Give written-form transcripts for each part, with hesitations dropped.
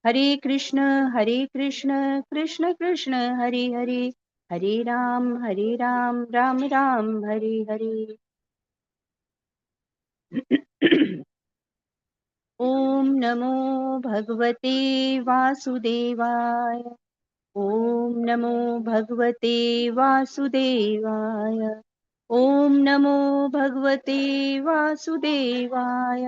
हरे कृष्ण कृष्ण कृष्ण हरे हरे, हरे राम राम राम हरे हरे। ओम नमो भगवते वासुदेवाय। ओम नमो भगवते वासुदेवाय। ओम नमो भगवते वासुदेवाय।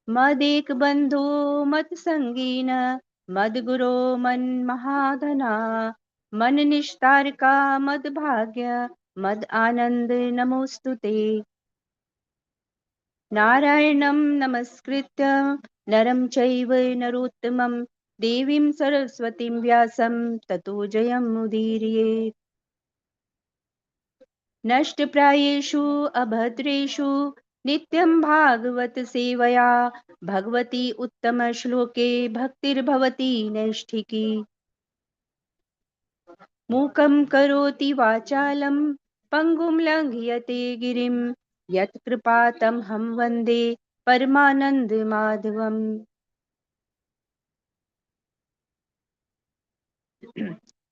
मदेक बंधो मत संगीन, मद गुरो मन महाधना, मन निस्तारका मद भाग्य, मद आनंद नमोस्तुते। नारायणं नमस्कृत्य नरं चैव नरोत्तमं, देवीं सरस्वतीं व्यासं ततो जयमुदीरयेत्। नष्टप्रायेषु अभद्रेषु नित्यं भागवत सेवया, भगवती उत्तमश्लोके भक्तिर्भवती नैष्ठिकी। मूकं करोति वाचालं पङ्गुं लङ्घयते गिरिं, यत्कृपातमहं वन्दे परमानन्दमाधवम्।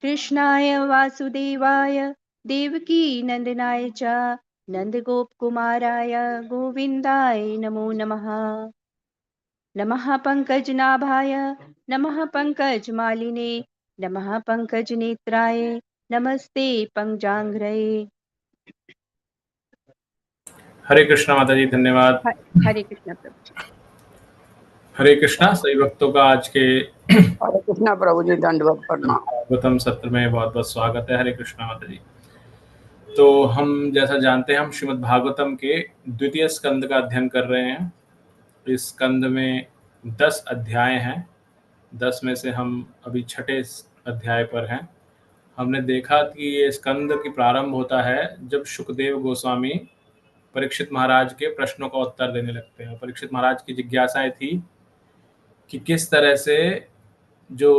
कृष्णाय वासुदेवाय देवकी नन्दनाय च नन्दगोपकुमाराय गोविन्दाय नमो नमः। नमः पङ्कजनाभाय नमः पङ्कजमालिने नमः पङ्कजनेत्राय नमस्ते पङ्कजाङ्घ्रये। हरे कृष्णा माता जी, धन्यवाद। हरे कृष्ण प्रभु जी। हरे कृष्णा सभी भक्तों का आज के हरे कृष्णा प्रभु जी, दंडवत प्रणाम। भागवतम सत्र में बहुत बहुत स्वागत है। हरे कृष्णा माता जी। तो हम जैसा जानते हैं, हम श्रीमद् भागवतम के द्वितीय स्कंद का अध्ययन कर रहे हैं। इस स्कंद में 10 अध्याय हैं। 10 में से हम अभी छठे अध्याय पर हैं। हमने देखा कि ये स्कंद की प्रारंभ होता है जब शुकदेव गोस्वामी परीक्षित महाराज के प्रश्नों का उत्तर देने लगते हैं। परीक्षित महाराज की जिज्ञासाएं थी कि किस तरह से जो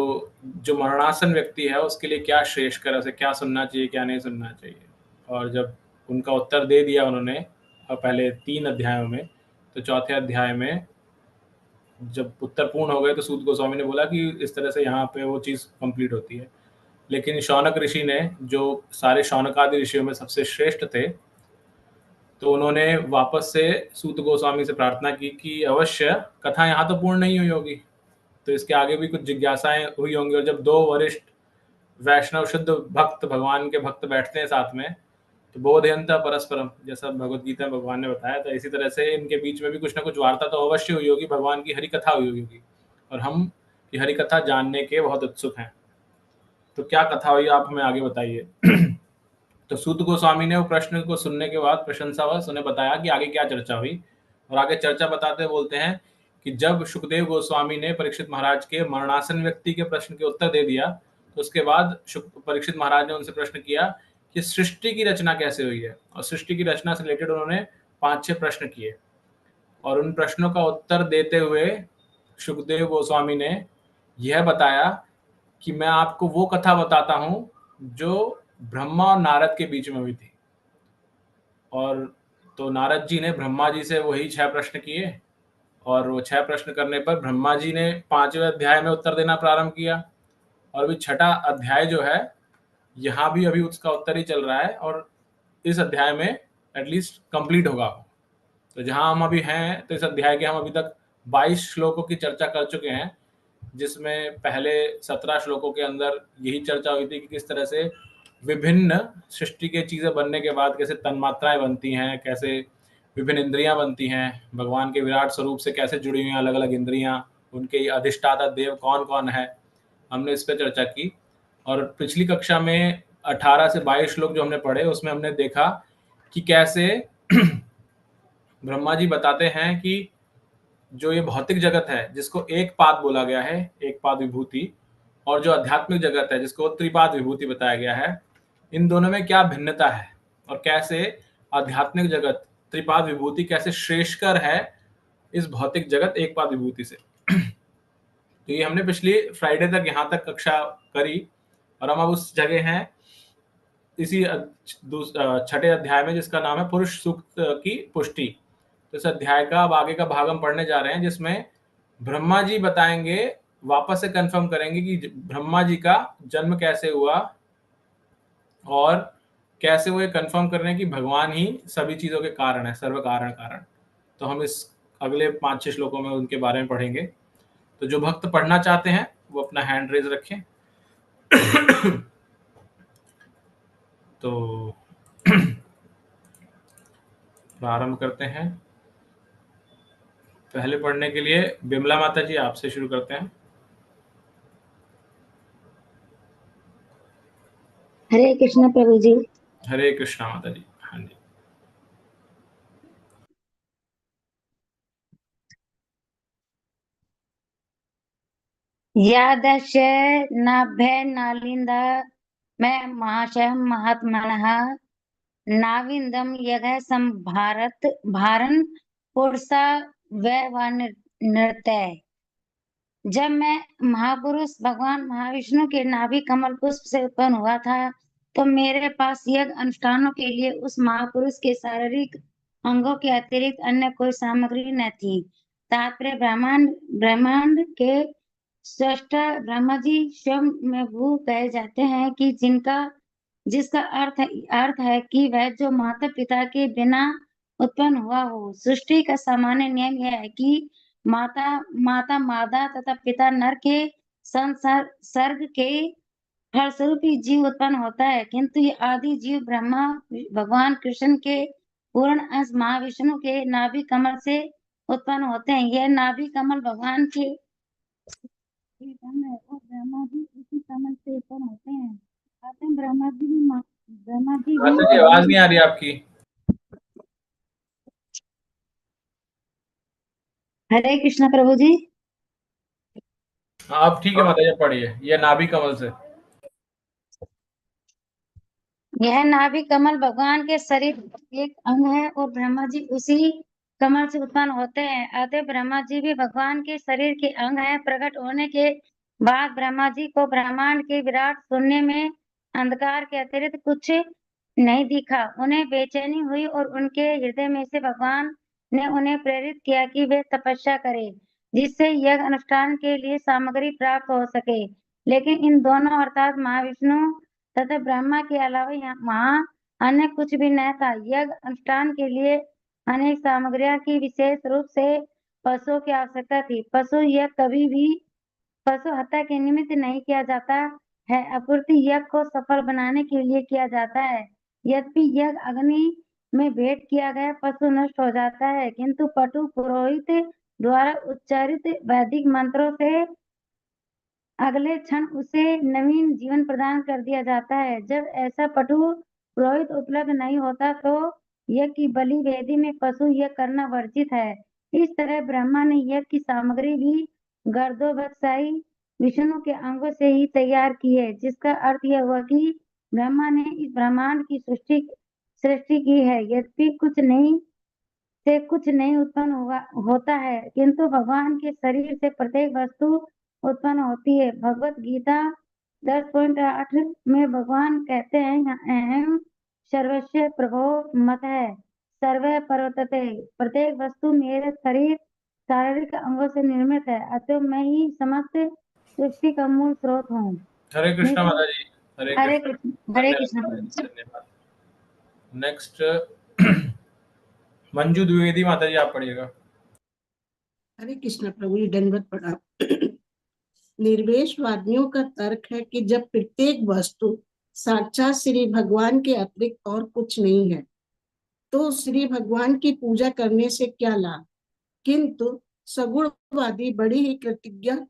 जो मरणासन व्यक्ति है उसके लिए क्या श्रेष्ठकर है, उसे क्या सुनना चाहिए, क्या नहीं सुनना चाहिए। और जब उनका उत्तर दे दिया उन्होंने पहले 3 अध्यायों में, तो चौथे अध्याय में जब उत्तर पूर्ण हो गए तो सूत गोस्वामी ने बोला कि इस तरह से यहाँ पे वो चीज़ कंप्लीट होती है। लेकिन शौनक ऋषि ने, जो सारे शौनकादि ऋषियों में सबसे श्रेष्ठ थे, तो उन्होंने वापस से सूत गोस्वामी से प्रार्थना की कि अवश्य कथा यहाँ तो पूर्ण नहीं हुई होगी, तो इसके आगे भी कुछ जिज्ञासाएं हुई होंगी। और जब 2 वरिष्ठ वैष्णव शुद्ध भक्त, भगवान के भक्त बैठते हैं साथ में, तो बोधयंता परस्परम, जैसा भगवत गीता में भगवान ने बताया, तो इसी तरह से इनके बीच में भी कुछ ना कुछ वार्ता तो अवश्य हुई होगी, भगवान की हरि कथा हुई होगी। और हम की हरि कथा जानने के बहुत उत्सुक हैं। तो क्या कथा हुई, आप हमें आगे बताइए। तो सूत गोस्वामी ने वो प्रश्न को सुनने के बाद प्रशंसावश उन्हें बताया कि आगे क्या चर्चा हुई। और आगे चर्चा बताते बोलते हैं कि जब शुकदेव गोस्वामी ने परीक्षित महाराज के मरणासन व्यक्ति के प्रश्न के उत्तर दे दिया, तो उसके बाद परीक्षित महाराज ने उनसे प्रश्न किया कि सृष्टि की रचना कैसे हुई है। और सृष्टि की रचना से रिलेटेड उन्होंने 5-6 प्रश्न किए। और उन प्रश्नों का उत्तर देते हुए शुकदेव गोस्वामी ने यह बताया कि मैं आपको वो कथा बताता हूं जो ब्रह्मा और नारद के बीच में हुई थी। और तो नारद जी ने ब्रह्मा जी से वही 6 प्रश्न किए, और वो 6 प्रश्न करने पर ब्रह्मा जी ने 5वें अध्याय में उत्तर देना प्रारंभ किया। और अभी छठा अध्याय जो है, यहाँ भी अभी उसका उत्तर ही चल रहा है, और इस अध्याय में एटलीस्ट कंप्लीट होगा। तो जहाँ हम अभी हैं, तो इस अध्याय के हम अभी तक 22 श्लोकों की चर्चा कर चुके हैं, जिसमें पहले 17 श्लोकों के अंदर यही चर्चा हुई थी कि किस तरह से विभिन्न सृष्टि के चीज़ें बनने के बाद कैसे तन्मात्राएं बनती हैं, कैसे विभिन्न इंद्रियां बनती हैं, भगवान के विराट स्वरूप से कैसे जुड़ी हुई हैं अलग अलग इंद्रियां, उनके अधिष्ठाता देव कौन कौन है, हमने इस पर चर्चा की। और पिछली कक्षा में 18 से 22 श्लोक जो हमने पढ़े, उसमें हमने देखा कि कैसे ब्रह्मा जी बताते हैं कि जो ये भौतिक जगत है, जिसको एक पाद बोला गया है, एक पाद विभूति, और जो आध्यात्मिक जगत है जिसको त्रिपाद विभूति बताया गया है, इन दोनों में क्या भिन्नता है, और कैसे आध्यात्मिक जगत त्रिपाद विभूति कैसे श्रेष्ठकर है इस भौतिक जगत एक पाद विभूति से। तो ये हमने पिछली फ्राइडे तक यहाँ तक कक्षा करी, और हम अब उस जगह हैं इसी छठे अध्याय में, जिसका नाम है पुरुष सूक्त की पुष्टि। तो इस अध्याय का अब आगे का भाग हम पढ़ने जा रहे हैं, जिसमें ब्रह्मा जी बताएंगे, वापस से कंफर्म करेंगे कि ब्रह्मा जी का जन्म कैसे हुआ और कैसे वो ये कंफर्म कर रहे हैं कि भगवान ही सभी चीजों के कारण है, सर्व कारण कारण। तो हम इस अगले 5-6 श्लोकों में उनके बारे में पढ़ेंगे। तो जो भक्त पढ़ना चाहते हैं वो अपना हैंड रेज रखें। तो प्रारंभ करते हैं। पहले पढ़ने के लिए बिमला माता जी आपसे शुरू करते हैं। हरे कृष्ण प्रभु जी। हरे कृष्णा माता जी। हाँ जी। यादश नाभ्य नालिंद मैं महाशय महात्मनः नाविंदम यगः संभारत भारन पुरुषा वैवान नृत्य। जब मैं महापुरुष भगवान महाविष्णु के नाभि कमल पुष्प से उत्पन्न हुआ था, तो मेरे पास यज्ञ अनुष्ठानों के लिए उस महापुरुष के शारीरिक अंगों के अतिरिक्त अन्य कोई सामग्री न थी। तात्पर्य ब्रह्मांड के सृष्टा ब्रह्मा जी स्वयं में भू कहे जाते हैं कि जिसका अर्थ है कि वह जो माता पिता के बिना उत्पन्न हुआ हो। सृष्टि का सामान्य नियम यह है कि माता मादा तथा पिता नर के संसर्ग के फलस्वरूप ही जीव उत्पन्न होता है, किंतु ये आदि जीव ब्रह्मा भगवान कृष्ण के पूर्ण अंश महाविष्णु के नाभि कमल से उत्पन्न होते हैं। यह नाभि कमल भगवान के एक अंग है और ब्रह्मा जी उसी कमल से उत्पन्न होते हैं। अतः ब्रह्मा जी माता जी आवाज नहीं आ रही आपकी। हरे कृष्ण प्रभु जी। आप ठीक है माता जी, पढ़िए। ये नाभि कमल से। यह नाभि कमल भगवान के शरीर का एक अंग है और ब्रह्मा जी उसी कमल से उत्पन्न होते हैं। अतः ब्रह्मा जी भी भगवान के शरीर के अंग हैं। प्रकट होने के बाद ब्रह्मा जी को ब्रह्मांड के विराट शून्य में अंधकार के अतिरिक्त कुछ नहीं दिखा। उन्हें बेचैनी हुई और उनके हृदय में से भगवान ने उन्हें प्रेरित किया कि वे तपस्या करें, जिससे यज्ञ अनुष्ठान के लिए सामग्री प्राप्त हो सके। लेकिन इन दोनों अर्थात महाविष्णु तथा ब्रह्मा के अलावा वहाँ अन्य कुछ भी न था। यज्ञ अनुष्ठान के लिए अनेक सामग्रियों की विशेष रूप से पशुओं की आवश्यकता थी। कभी भी पशु हत्या के निमित्त नहीं किया जाता है, अपूर्ति यज्ञ को सफल बनाने के लिए किया जाता है। यद्यपि यज्ञ अग्नि में भेंट किया गया पशु नष्ट हो जाता है, किंतु पटु पुरोहित द्वारा उच्चारित वैदिक मंत्रों से अगले क्षण उसे नवीन जीवन प्रदान कर दिया जाता है। जब ऐसा पटु पुरोहित उपलब्ध नहीं होता तो यज्ञ की बलि वेदी में पशु यज्ञ करना वर्जित है। इस तरह ब्रह्मा ने यज्ञ की सामग्री भी गर्दोबत्साई विष्णु के अंगों से ही तैयार की है, जिसका अर्थ यह हुआ कि ब्रह्मा ने इस ब्रह्मांड की सृष्टि की है। यद्यपि कुछ नहीं उत्पन्न होता है, किंतु भगवान के शरीर से प्रत्येक वस्तु उत्पन्न होती है। भगवत गीता 10.8 में भगवान कहते हैं, अहम सर्वस्य प्रभो मत है सर्व पर्वतते। प्रत्येक वस्तु मेरे शारीरिक अंगों से निर्मित है, अतः मैं ही समस्त सृष्टि का मूल स्रोत हूँ। हरे कृष्णा माता जी। हरे कृष्ण धन्यवाद। नेक्स्ट मंजू द्विवेदी माता जी, आप पढ़िएगा। हरे कृष्ण प्रभु जी, दंडवत प्रणाम। निर्वेशवादियों का तर्क है कि जब प्रत्येक वस्तु साक्षात श्री भगवान के अतिरिक्त और कुछ नहीं है, तो श्री भगवान की पूजा करने से क्या लाभ। किंतु सगुणवादी बड़ी ही कृतज्ञता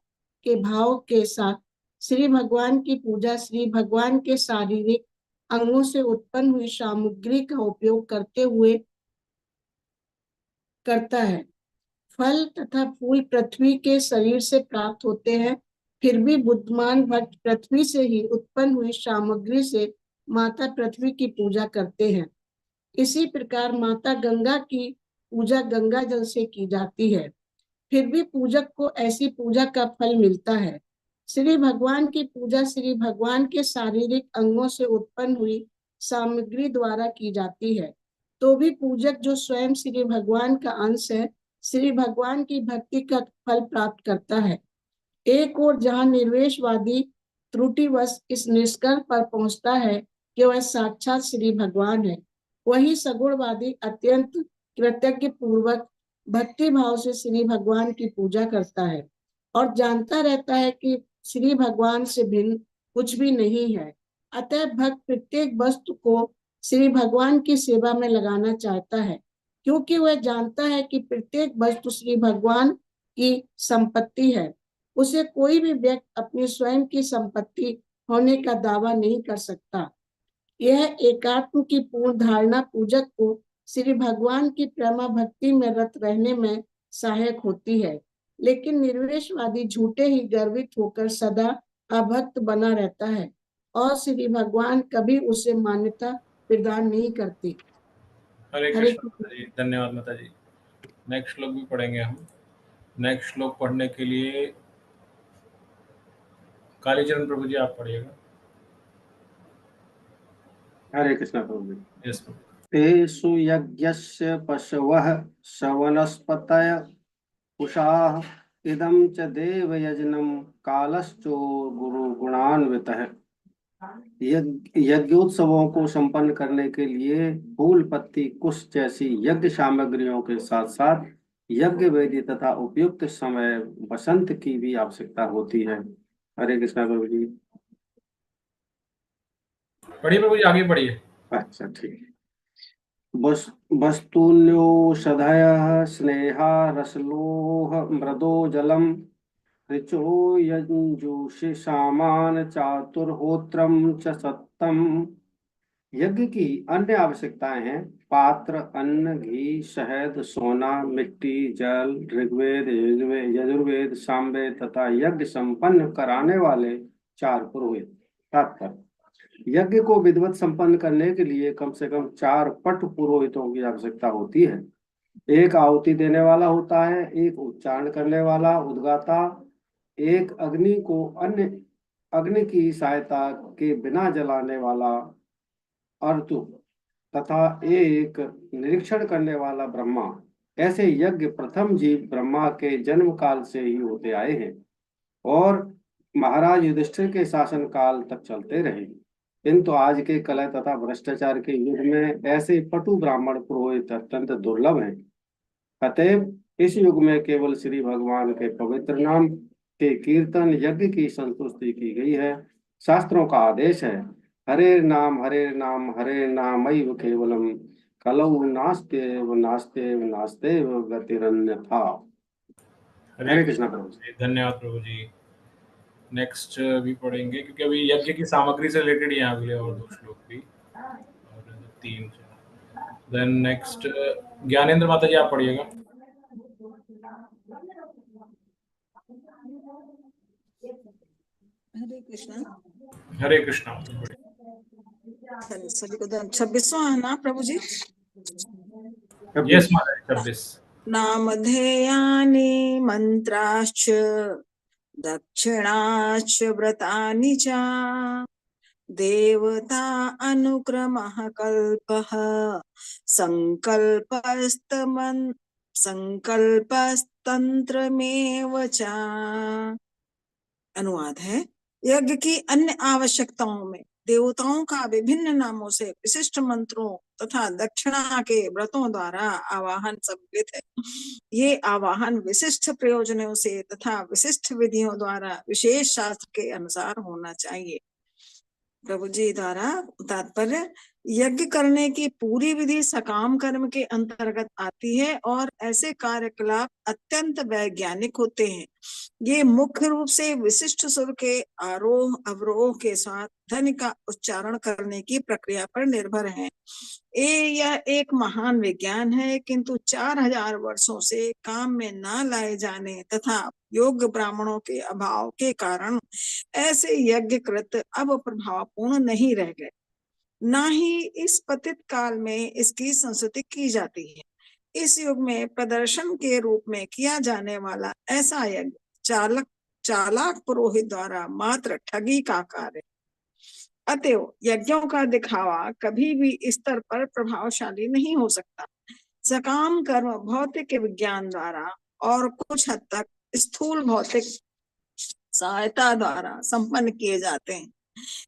के भाव के साथ श्री भगवान की पूजा श्री भगवान के शारीरिक अंगों से उत्पन्न हुई सामग्री का उपयोग करते हुए करता है। फल तथा फूल पृथ्वी के शरीर से प्राप्त होते हैं, फिर भी बुद्धिमान भक्त पृथ्वी से ही उत्पन्न हुई सामग्री से माता पृथ्वी की पूजा करते हैं। इसी प्रकार माता गंगा की पूजा गंगा जल से की जाती है, फिर भी पूजक को ऐसी पूजा का फल मिलता है। श्री भगवान की पूजा श्री भगवान के शारीरिक अंगों से उत्पन्न हुई सामग्री द्वारा की जाती है। तो भी पूजक जो स्वयं श्री भगवान का अंश है, श्री भगवान की भक्ति का फल प्राप्त करता है। एक और जहाँ निर्वेशवादी त्रुटिवश इस निष्कर्ष पर पहुंचता है कि वह साक्षात श्री भगवान है, वही सगुणवादी अत्यंत कृतज्ञ पूर्वक भक्ति भाव से श्री भगवान की पूजा करता है और जानता रहता है कि श्री भगवान से भिन्न कुछ भी नहीं है। अतः भक्त प्रत्येक वस्तु को श्री भगवान की सेवा में लगाना चाहता है, क्योंकि वह जानता है कि प्रत्येक वस्तु श्री भगवान की संपत्ति है। उसे कोई भी व्यक्ति अपनी स्वयं की संपत्ति होने का दावा नहीं कर सकता। यह एकात्म की पूर्ण धारणा पूजक को श्री भगवान की प्रेमा भक्ति में रत रहने में सहायक होती है, लेकिन निर्वेशवादी झूठे ही गर्वित होकर सदा अभक्त बना रहता है और श्री भगवान कभी उसे मान्यता प्रदान नहीं करती। हरे हरे कृष्ण माता जी, धन्यवाद माता जी। नेक्स्ट श्लोक भी पढ़ेंगे हम। नेक्स्ट श्लोक पढ़ने के लिए कालीचरण प्रभु जी आप पढ़िएगा। हरे कृष्ण प्रभु जी। यस प्रभु। तेषु यज्ञस्य पशवः सवनस्पतय उषाः इदं च देवयज्ञं कालश्चो गुरु गुणान्वितः। यज्ञोत्सवों को संपन्न करने के लिए फूल पत्ती कुश जैसी यज्ञ सामग्रियों के साथ साथ यज्ञ वेदी तथा उपयुक्त समय वसंत की भी आवश्यकता होती है। हरे कृष्णा प्रभु जी। पढ़िए प्रभु जी, आगे पढ़िए। अच्छा ठीक है। वस्तुन्योषधयः स्नेहा रसलोह मृदो जलम ऋचो यजुषि सामान चातुर्होत्रम च सत्तम। यज्ञ की अन्य आवश्यकताएं हैं पात्र, अन्न, घी, शहद, सोना, मिट्टी, जल, ऋग्वेद, यजुर्वेद, सामवेद तथा यज्ञ संपन्न कराने वाले 4 पुरोहित। तात्पर्य, यज्ञ को विधिवत संपन्न करने के लिए कम से कम 4 पट पुरोहितों की आवश्यकता होती है। एक आहुति देने वाला होता है, एक उच्चारण करने वाला उद्गाता, एक अग्नि को अन्य अग्नि की सहायता के बिना जलाने वाला अर्तु तथा एक निरीक्षण करने वाला ब्रह्मा। ऐसे यज्ञ प्रथम जीव ब्रह्मा के जन्म काल से ही होते आए हैं और महाराज युधिष्ठिर के शासन काल तक चलते रहे, किंतु आज के कलह तथा भ्रष्टाचार के युग में ऐसे पटु ब्राह्मण पुरोहित अत्यंत दुर्लभ हैं। अतएव इस युग में केवल श्री भगवान के पवित्र नाम के कीर्तन यज्ञ की संतुष्टि की गई है। शास्त्रों का आदेश है, हरे नाम हरे नामैव केवलम कलौ नास्त्येव नास्त्येव नास्त्येव गतिरन्यथा। हरे कृष्णा प्रभु जी। धन्यवाद प्रभु जी। नेक्स्ट भी पढ़ेंगे क्योंकि अभी यज्ञ की सामग्री से रिलेटेड यहाँ अगले और 2 श्लोक भी और 3। देन नेक्स्ट ज्ञानेंद्र माता जी आप पढ़िएगा। हरे कृष्णा। हरे कृष्णा। सभी को 26वां है ना प्रभु जी? यस माता जी, 26। नामधेयानि मंत्राश्च दक्षिणाश्च व्रतानि च देवता अनुक्रमः कल्पः संकल्पस्तंत्रमेव च। अनुवाद है, यज्ञ की अन्य आवश्यकताओं में देवताओं का विभिन्न नामों से विशिष्ट मंत्रों तथा दक्षिणा के व्रतों द्वारा आवाहन सम्मिलित है। ये आवाहन विशिष्ट प्रयोजनों से तथा विशिष्ट विधियों द्वारा विशेष शास्त्र के अनुसार होना चाहिए। प्रभु जी द्वारा तात्पर्य, यज्ञ करने की पूरी विधि सकाम कर्म के अंतर्गत आती है और ऐसे कार्यकलाप अत्यंत वैज्ञानिक होते हैं। ये मुख्य रूप से विशिष्ट सुर के आरोह अवरोह के साथ ध्वनि का उच्चारण करने की प्रक्रिया पर निर्भर है। यह एक महान विज्ञान है, किंतु 4000 वर्षों से काम में न लाए जाने तथा योग्य ब्राह्मणों के अभाव के कारण ऐसे यज्ञ कृत अब प्रभावपूर्ण नहीं रह गए। न ही इस पतित काल में इसकी संस्तुति की जाती है। इस युग में प्रदर्शन के रूप में किया जाने वाला ऐसा यज्ञ चालाक पुरोहित द्वारा मात्र ठगी का कार्य। अतएव यज्ञों का दिखावा कभी भी इस स्तर पर प्रभावशाली नहीं हो सकता। सकाम कर्म भौतिक विज्ञान द्वारा और कुछ हद तक स्थूल भौतिक सहायता द्वारा संपन्न किए जाते हैं,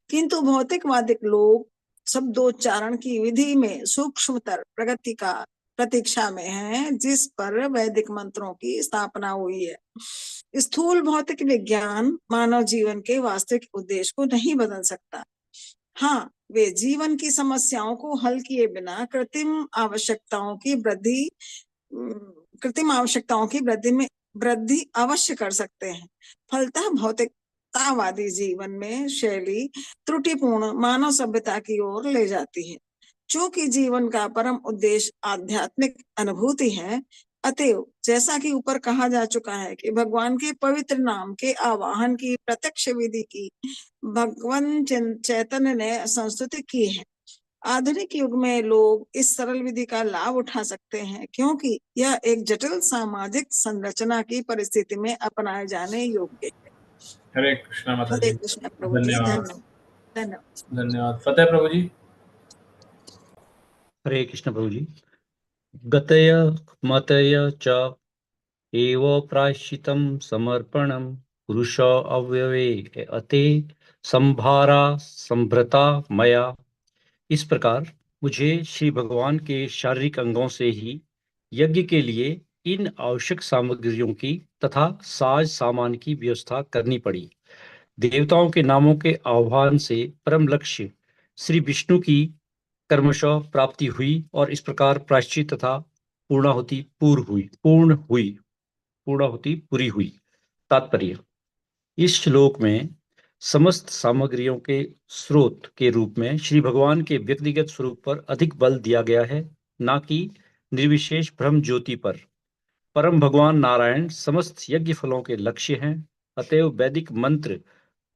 किंतु भौतिकवादिक लोग शब्दोच्चारण की विधि में सूक्ष्मतर प्रगति का प्रतीक्षा में हैं, जिस पर वैदिक मंत्रों की स्थापना हुई है। स्थूल भौतिक विज्ञान मानव जीवन के वास्तविक उद्देश्य को नहीं बदल सकता। हाँ, वे जीवन की समस्याओं को हल किए बिना कृत्रिम आवश्यकताओं की वृद्धि अवश्य कर सकते हैं। फलतः भौतिकतावादी जीवन में शैली त्रुटिपूर्ण मानव सभ्यता की ओर ले जाती है। चूंकि जीवन का परम उद्देश्य आध्यात्मिक अनुभूति है, अतएव जैसा कि ऊपर कहा जा चुका है कि भगवान के पवित्र नाम के आवाहन की प्रत्यक्ष विधि की भगवान चैतन्य ने संस्तुति की है। आधुनिक युग में लोग इस सरल विधि का लाभ उठा सकते हैं, क्योंकि यह एक जटिल सामाजिक संरचना की परिस्थिति में अपनाए जाने योग्य है। हरे कृष्णा माता हरे जी, कृष्ण प्रभु जी, धन्यवाद। धन्यवाद। धन्यवाद। फतेह प्रभु जी। हरे कृष्ण प्रभु जी। गतय मतय च एव प्रायश्चितं समर्पणं पुरुष अव्यवे अते संभारा संभ्रता मया। इस प्रकार मुझे श्री भगवान के शारीरिक अंगों से ही यज्ञ के लिए इन आवश्यक सामग्रियों की तथा साज सामान की व्यवस्था करनी पड़ी। देवताओं के नामों के आह्वान से परम लक्ष्य श्री विष्णु की कर्मशः प्राप्ति हुई और इस प्रकार प्रायश्चित तथा पूर्णाहुति पूरी हुई। तात्पर्य: इस श्लोक में समस्त सामग्रियों के स्रोत के रूप में श्री भगवान के व्यक्तिगत स्वरूप पर अधिक बल दिया गया है, न कि निर्विशेष ब्रह्म ज्योति पर। परम भगवान नारायण समस्त यज्ञ फलों के लक्ष्य हैं, अतएव वैदिक मंत्र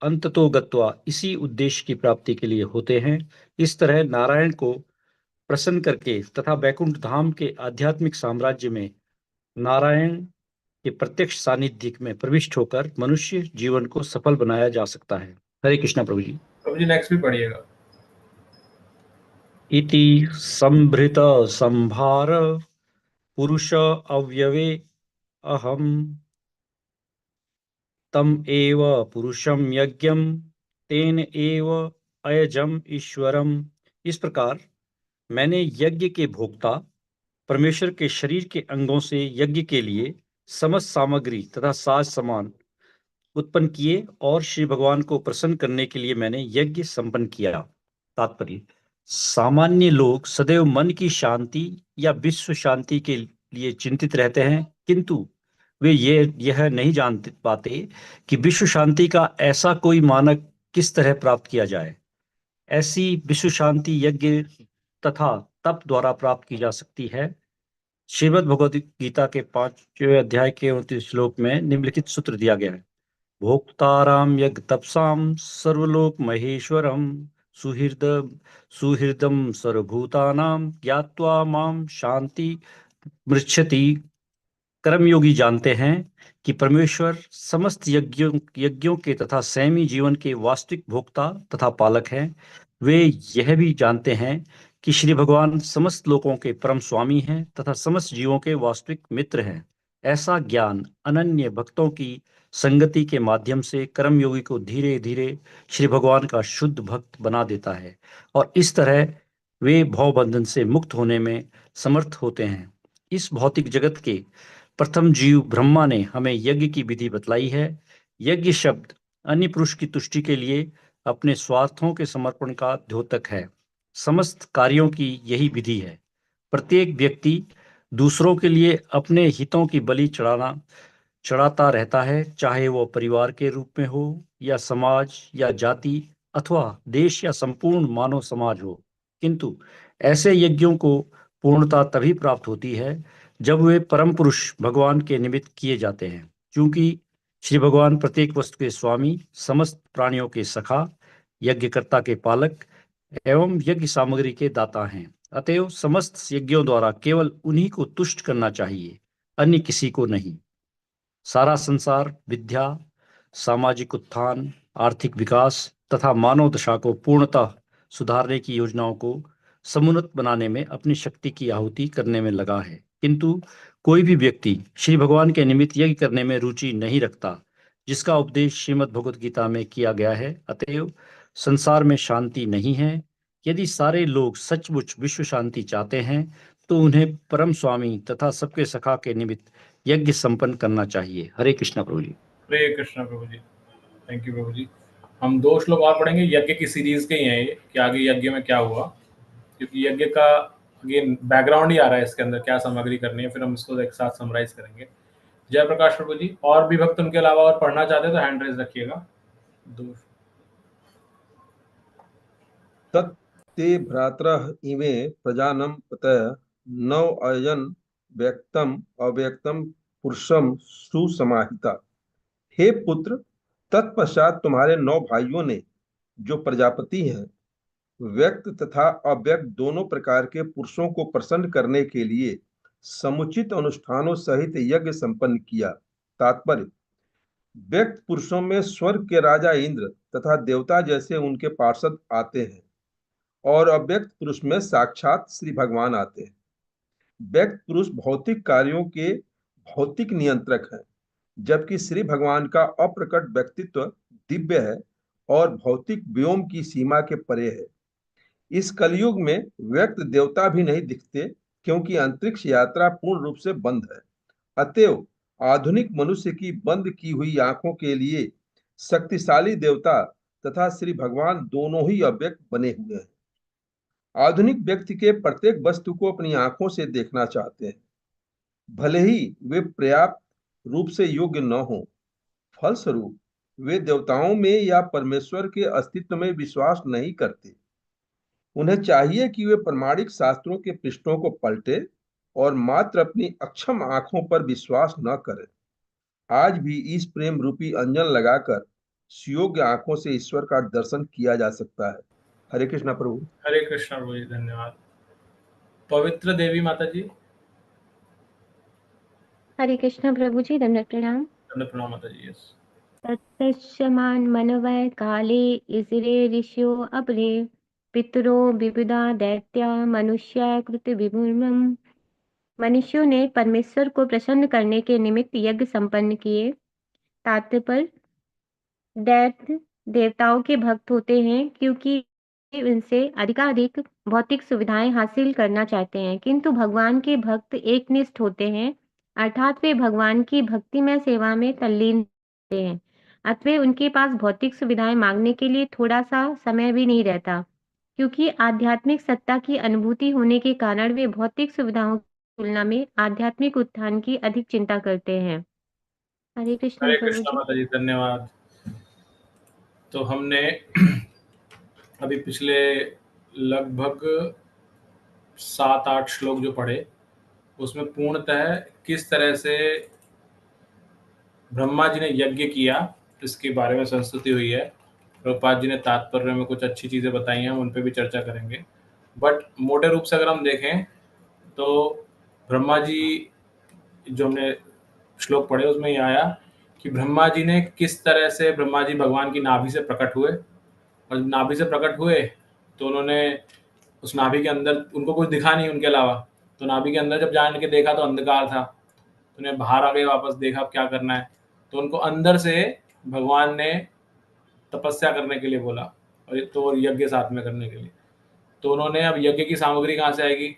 अंततो गत्वा इसी उद्देश्य की प्राप्ति के लिए होते हैं। इस तरह नारायण को प्रसन्न करके तथा वैकुंठ धाम के आध्यात्मिक साम्राज्य में नारायण के प्रत्यक्ष सानिध्य में प्रविष्ट होकर मनुष्य जीवन को सफल बनाया जा सकता है। हरे कृष्णा प्रभु जी। प्रभु जी नेक्स्ट भी पढ़िएगा। इति संभृत संभार पुरुष अव्यवे अहम तम एव पुरुषम यज्ञम तेन एव अयजम ईश्वरम। इस प्रकार मैंने यज्ञ के भोक्ता परमेश्वर के शरीर के अंगों से यज्ञ के लिए समस्त सामग्री तथा साज सामान उत्पन्न किए और श्री भगवान को प्रसन्न करने के लिए मैंने यज्ञ संपन्न किया। तात्पर्य: सामान्य लोग सदैव मन की शांति या विश्व शांति के लिए चिंतित रहते हैं, किंतु वे यह नहीं जान पाते कि विश्व शांति का ऐसा कोई मानक किस तरह प्राप्त किया जाए। ऐसी विश्व शांति यज्ञ तथा तप द्वारा प्राप्त की जा सकती है। श्रीमद् भगवद गीता के 5वें अध्याय के 29 श्लोक में निम्नलिखित सूत्र दिया गया है: भोक्ताराम यज्ञ तपसाम सर्वलोक महेश्वरम सुहृदम सर्वभूतानाम ज्ञात्वा माम शांति मृच्छति। कर्मयोगी जानते हैं कि परमेश्वर समस्त यज्ञों के तथा संयमी जीवन के वास्तविक भोक्ता तथा पालक हैं। वे यह भी जानते हैं कि श्री भगवान समस्त लोकों के परम स्वामी हैं तथा समस्त जीवों के वास्तविक मित्र हैं। ऐसा ज्ञान अनन्य भक्तों की संगति के माध्यम से कर्मयोगी को धीरे धीरे श्री भगवान का शुद्ध भक्त बना देता है और इस तरह वे भवबंधन से मुक्त होने में समर्थ होते हैं। इस भौतिक जगत के प्रथम जीव ब्रह्मा ने हमें यज्ञ की विधि बतलाई है। यज्ञ शब्द अन्य पुरुष की तुष्टि के लिए अपने स्वार्थों के समर्पण का द्योतक है। समस्त कार्यों की यही विधि है। प्रत्येक व्यक्ति दूसरों के लिए अपने हितों की बलि चढ़ाता रहता है, चाहे वो परिवार के रूप में हो या समाज या जाति अथवा देश या संपूर्ण मानव समाज हो। किंतु ऐसे यज्ञों को पूर्णता तभी प्राप्त होती है जब वे परम पुरुष भगवान के निमित्त किए जाते हैं, क्योंकि श्री भगवान प्रत्येक वस्तु के स्वामी, समस्त प्राणियों के सखा, यज्ञकर्ता के पालक एवं यज्ञ सामग्री के दाता हैं। अतएव समस्त यज्ञों द्वारा केवल उन्हीं को तुष्ट करना चाहिए, अन्य किसी को नहीं। सारा संसार विद्या, सामाजिक उत्थान, आर्थिक विकास तथा मानव दशा को पूर्णतः सुधारने की योजनाओं को समुन्नत बनाने में अपनी शक्ति की आहुति करने में लगा है। किंतु कोई भी व्यक्ति श्री भगवान के निमित्त यज्ञ करने में रुचि नहीं रखता, जिसका उपदेश श्रीमद् भगवद गीता में किया गया है। अतएव संसार में शांति नहीं है। यदि सारे लोग सचमुच विश्व शांति चाहते हैं तो उन्हें परम स्वामी तथा सबके सखा के निमित्त यज्ञ संपन्न करना चाहिए। हरे कृष्णा प्रभु जी। हरे कृष्णा प्रभु जी। थैंक यू प्रभु जी। हम 2 श्लोक और पढ़ेंगे, यज्ञ की सीरीज के ही हैं ये, कि आगे यज्ञ में क्या हुआ, क्योंकि यज्ञ का अगेन बैकग्राउंड ही आ रहा है इसके अंदर, क्या सामग्री करनी है, फिर हम इसको एक साथ समराइज करेंगे। जय प्रकाश प्रभु जी। और भी भक्त उनके अलावा और पढ़ना चाहते हैं तो हैंड रेज रखिएगा। 2 तत्ते भ्रातरः इमे प्रजानं पतय नव अयन व्यक्तम अव्यक्तम पुरुषम सुसमाहिता। हे पुत्र, तत्पश्चात तुम्हारे 9 भाइयों ने, जो प्रजापति हैं, व्यक्त तथा अव्यक्त दोनों प्रकार के पुरुषों को प्रसन्न करने के लिए समुचित अनुष्ठानों सहित यज्ञ संपन्न किया। तात्पर्य: व्यक्त पुरुषों में स्वर्ग के राजा इंद्र तथा देवता जैसे उनके पार्षद आते हैं और अव्यक्त पुरुष में साक्षात श्री भगवान आते हैं। व्यक्त पुरुष भौतिक कार्यों के भौतिक नियंत्रक हैं, जबकि श्री भगवान का अप्रकट व्यक्तित्व दिव्य है और भौतिक व्योम की सीमा के परे है। इस कलयुग में व्यक्त देवता भी नहीं दिखते, क्योंकि अंतरिक्ष यात्रा पूर्ण रूप से बंद है। अतएव आधुनिक मनुष्य की बंद की हुई आंखों के लिए शक्तिशाली देवता तथा श्री भगवान दोनों ही अव्यक्त बने हुए हैं। आधुनिक व्यक्ति के प्रत्येक वस्तु को अपनी आंखों से देखना चाहते हैं, भले ही वे पर्याप्त रूप से योग्य न हो। फलस्वरूप वे देवताओं में या परमेश्वर के अस्तित्व में विश्वास नहीं करते। उन्हें चाहिए कि वे प्रामाणिक शास्त्रों के पृष्ठों को पलटे और मात्र अपनी अक्षम आंखों पर विश्वास न करें। आज भी इस प्रेम रूपी अंजन लगाकर सुयोग्य आंखों से ईश्वर का दर्शन किया जा सकता है। हरे कृष्णा प्रभु। हरे कृष्णा प्रभु जी। धन्यवाद। पवित्र देवी माता जी। हरे कृष्ण प्रभु जी, दंडवत प्रणाम। दंडवत प्रणाम माता जी। यस। तत्समान मनवय काले इसरे ऋषियो अपरे पितरो विविधा दैत्या मनुष्य कृत विमुर्मम। मनुष्यों ने परमेश्वर को प्रसन्न करने के निमित्त यज्ञ संपन्न किए। तात्पर्य: दैत्य देवताओं के भक्त होते हैं क्योंकि इनसे अधिकाधिक भौतिक सुविधाएं हासिल करना चाहते हैं, किंतु भगवान के भक्त एकनिष्ठ होते हैं, अर्थात वे भगवान की भक्तिमय सेवा में तल्लीन होते हैं। अतः उनके पास भौतिक सुविधाएं मांगने के लिए थोड़ा सा समय भी नहीं रहता, क्योंकि आध्यात्मिक सत्ता की अनुभूति होने के कारण वे भौतिक सुविधाओं की तुलना में आध्यात्मिक उत्थान की अधिक चिंता करते हैं। हरे कृष्ण हरे प्रभु कृष्णा जी। माता जी। धन्यवाद। तो हमने अभी पिछले लगभग 7-8 श्लोक जो पढ़े, उसमें पूर्णतः किस तरह से ब्रह्मा जी ने यज्ञ किया इसके बारे में संस्तुति हुई है। प्रभुपाद जी ने तात्पर्य में कुछ अच्छी चीज़ें बताई हैं, हम उन पर भी चर्चा करेंगे। बट मोटे रूप से अगर हम देखें तो ब्रह्मा जी, जो हमने श्लोक पढ़े उसमें ये आया कि ब्रह्मा जी ने किस तरह से, ब्रह्मा जी भगवान की नाभि से प्रकट हुए, और जब नाभि से प्रकट हुए तो उन्होंने उस नाभि के अंदर, उनको कुछ दिखा नहीं उनके अलावा, तो नाभि के अंदर जब जान के देखा तो अंधकार था, तो उन्हें बाहर आ गए, वापस देखा क्या करना है, तो उनको अंदर से भगवान ने तपस्या करने के लिए बोला, और तो यज्ञ साथ में करने के लिए। तो उन्होंने, अब यज्ञ की सामग्री कहाँ से आएगी,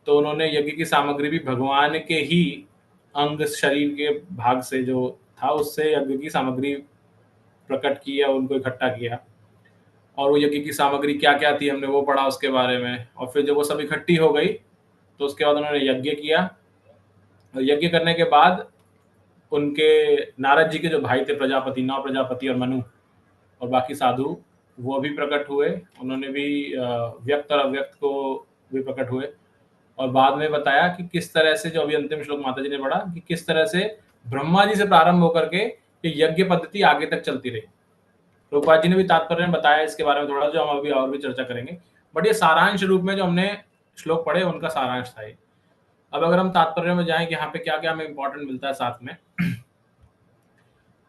तो उन्होंने यज्ञ की सामग्री भी भगवान के ही अंग, शरीर के भाग से जो था उससे यज्ञ की सामग्री प्रकट की या उनको इकट्ठा किया। और वो यज्ञ की सामग्री क्या क्या थी हमने वो पढ़ा उसके बारे में। और फिर जब वो सब इकट्ठी हो गई तो उसके बाद उन्होंने यज्ञ किया, और यज्ञ करने के बाद उनके नारद जी के जो भाई थे प्रजापति, 9 प्रजापति और मनु और बाकी साधु, वो भी प्रकट हुए। उन्होंने भी व्यक्त और अव्यक्त को भी प्रकट हुए। और बाद में बताया कि किस तरह से, जो अभी अंतिम श्लोक माता जी ने पढ़ा, कि किस तरह से ब्रह्मा जी से प्रारंभ होकर के ये यज्ञ पद्धति आगे तक चलती रही। प्रभुपाद जी ने भी तात्पर्य में बताया इसके बारे में थोड़ा, जो हम अभी और भी चर्चा करेंगे। बट ये सारांश रूप में जो हमने श्लोक पढ़े उनका सारांश था ये। अब अगर हम तात्पर्य में जाएं कि यहाँ पे क्या क्या हमें इंपॉर्टेंट मिलता है साथ में,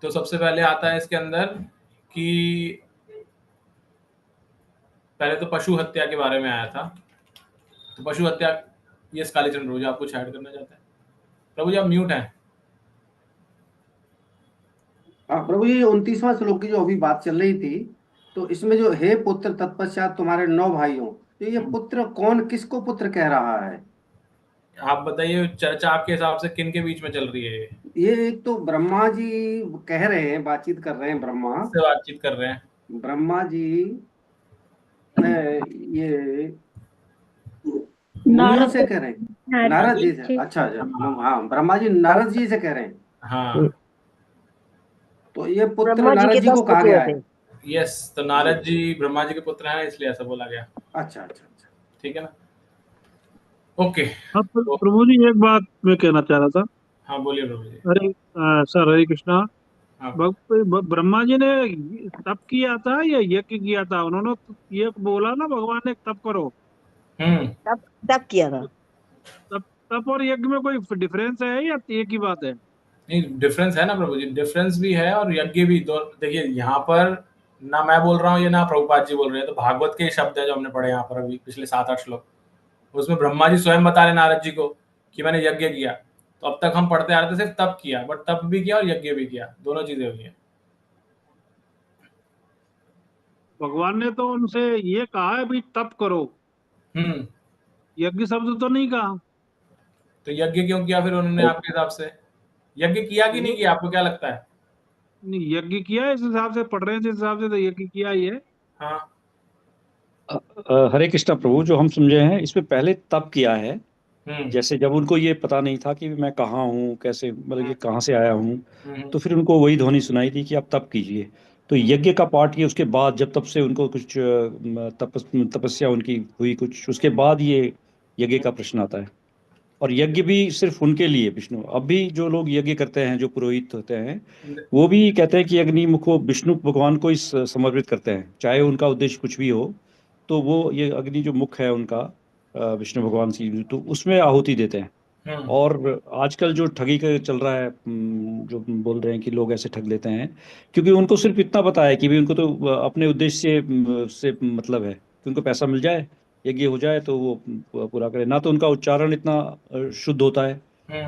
तो सबसे पहले आता है इसके अंदर कि पहले तो पशु हत्या के बारे में आया था। तो पशु हत्या, ये कालीचरण प्रभु जी आप कुछ ऐड करना चाहते हैं? प्रभु जी आप म्यूट हैं। हाँ प्रभु जी, 29वां श्लोक की जो अभी बात चल रही थी, तो इसमें जो हे पुत्र तत्पश्चात तुम्हारे 9 भाइयों, तो ये पुत्र कौन, किसको पुत्र कह रहा है? आप बताइए, चर्चा आपके हिसाब से किन के बीच में चल रही है? ये एक तो ब्रह्मा जी कह रहे हैं, बातचीत कर रहे हैं, ब्रह्मा से बातचीत कर रहे हैं। ब्रह्मा जी ये मुनियों से कह रहे हैं, नारद जी से। अच्छा अच्छा, हाँ ब्रह्मा जी नारद जी से कह रहे हैं। हाँ, तो ये पुत्र ब्रह्मा जी नारद के जी को 10 कहा पुत्र गया थे। है। यस, तो नारद जी ब्रह्मा जी के पुत्र हैं, इसलिए ऐसा बोला गया। अच्छा अच्छा अच्छा, ठीक है ना? ओके। अब प्रभु जी एक बात मैं कहना चाह रहा था। हाँ बोलिए प्रभु जी। हरे सर, हरे कृष्णा। हाँ। ब्रह्मा जी ने तप किया था या यज्ञ किया था? उन्होंने तो ये बोला ना, भगवान ने तप करो। तप किया था। तप और यज्ञ में कोई डिफरेंस है या एक ही बात है? नहीं, डिफरेंस है ना प्रभु जी, डिफरेंस भी है और यज्ञ भी। दो देखिए, यहाँ पर ना मैं बोल रहा हूँ, ये ना प्रभुपाद जी बोल रहे हैं, तो भागवत के शब्द है जो हमने पढ़े यहाँ पर अभी पिछले 7-8 श्लोक। उसमें ब्रह्मा जी स्वयं बता रहे नारद जी को कि मैंने यज्ञ किया। तो अब तक हम पढ़ते आ रहे थे सिर्फ तप किया, बट तप भी किया और यज्ञ भी किया, दोनों चीजें हुई हैं। भगवान ने तो उनसे ये कहा है भी तप करो, यज्ञ शब्द तो नहीं कहा। तो यज्ञ क्यों किया फिर उन्होंने आपके हिसाब से? यज्ञ किया कि नहीं किया, आपको क्या लगता है? नहीं, यज्ञ किया है, इस हिसाब से पढ़ रहे हैं, जिस हिसाब से तो यज्ञ किया ही है। हाँ। हरे कृष्णा प्रभु, जो हम समझे हैं इसमें पहले तप किया है। हम्म। जैसे जब उनको ये पता नहीं था कि मैं कहाँ हूँ, कैसे, मतलब कि कहाँ से आया हूँ, तो फिर उनको वही ध्वनि सुनाई थी कि आप तप कीजिए। तो यज्ञ का पाठ ये उसके बाद, जब तब से उनको कुछ तपस्या उनकी हुई कुछ, उसके बाद ये यज्ञ का प्रश्न आता है। और यज्ञ भी सिर्फ उनके लिए विष्णु, अब भी जो लोग यज्ञ करते हैं, जो पुरोहित होते हैं, वो भी कहते हैं कि अग्नि मुख को विष्णु भगवान को ही समर्पित करते हैं, चाहे उनका उद्देश्य कुछ भी हो। तो वो ये अग्नि जो मुख है उनका, विष्णु भगवान की, तो उसमें आहुति देते हैं। और आजकल जो ठगी का चल रहा है, जो बोल रहे हैं कि लोग ऐसे ठग लेते हैं, क्योंकि उनको सिर्फ इतना पता है कि भी उनको तो अपने उद्देश्य से मतलब है कि उनको पैसा मिल जाए, यज्ञ हो जाए तो वो पूरा करे, ना तो उनका उच्चारण इतना शुद्ध होता है।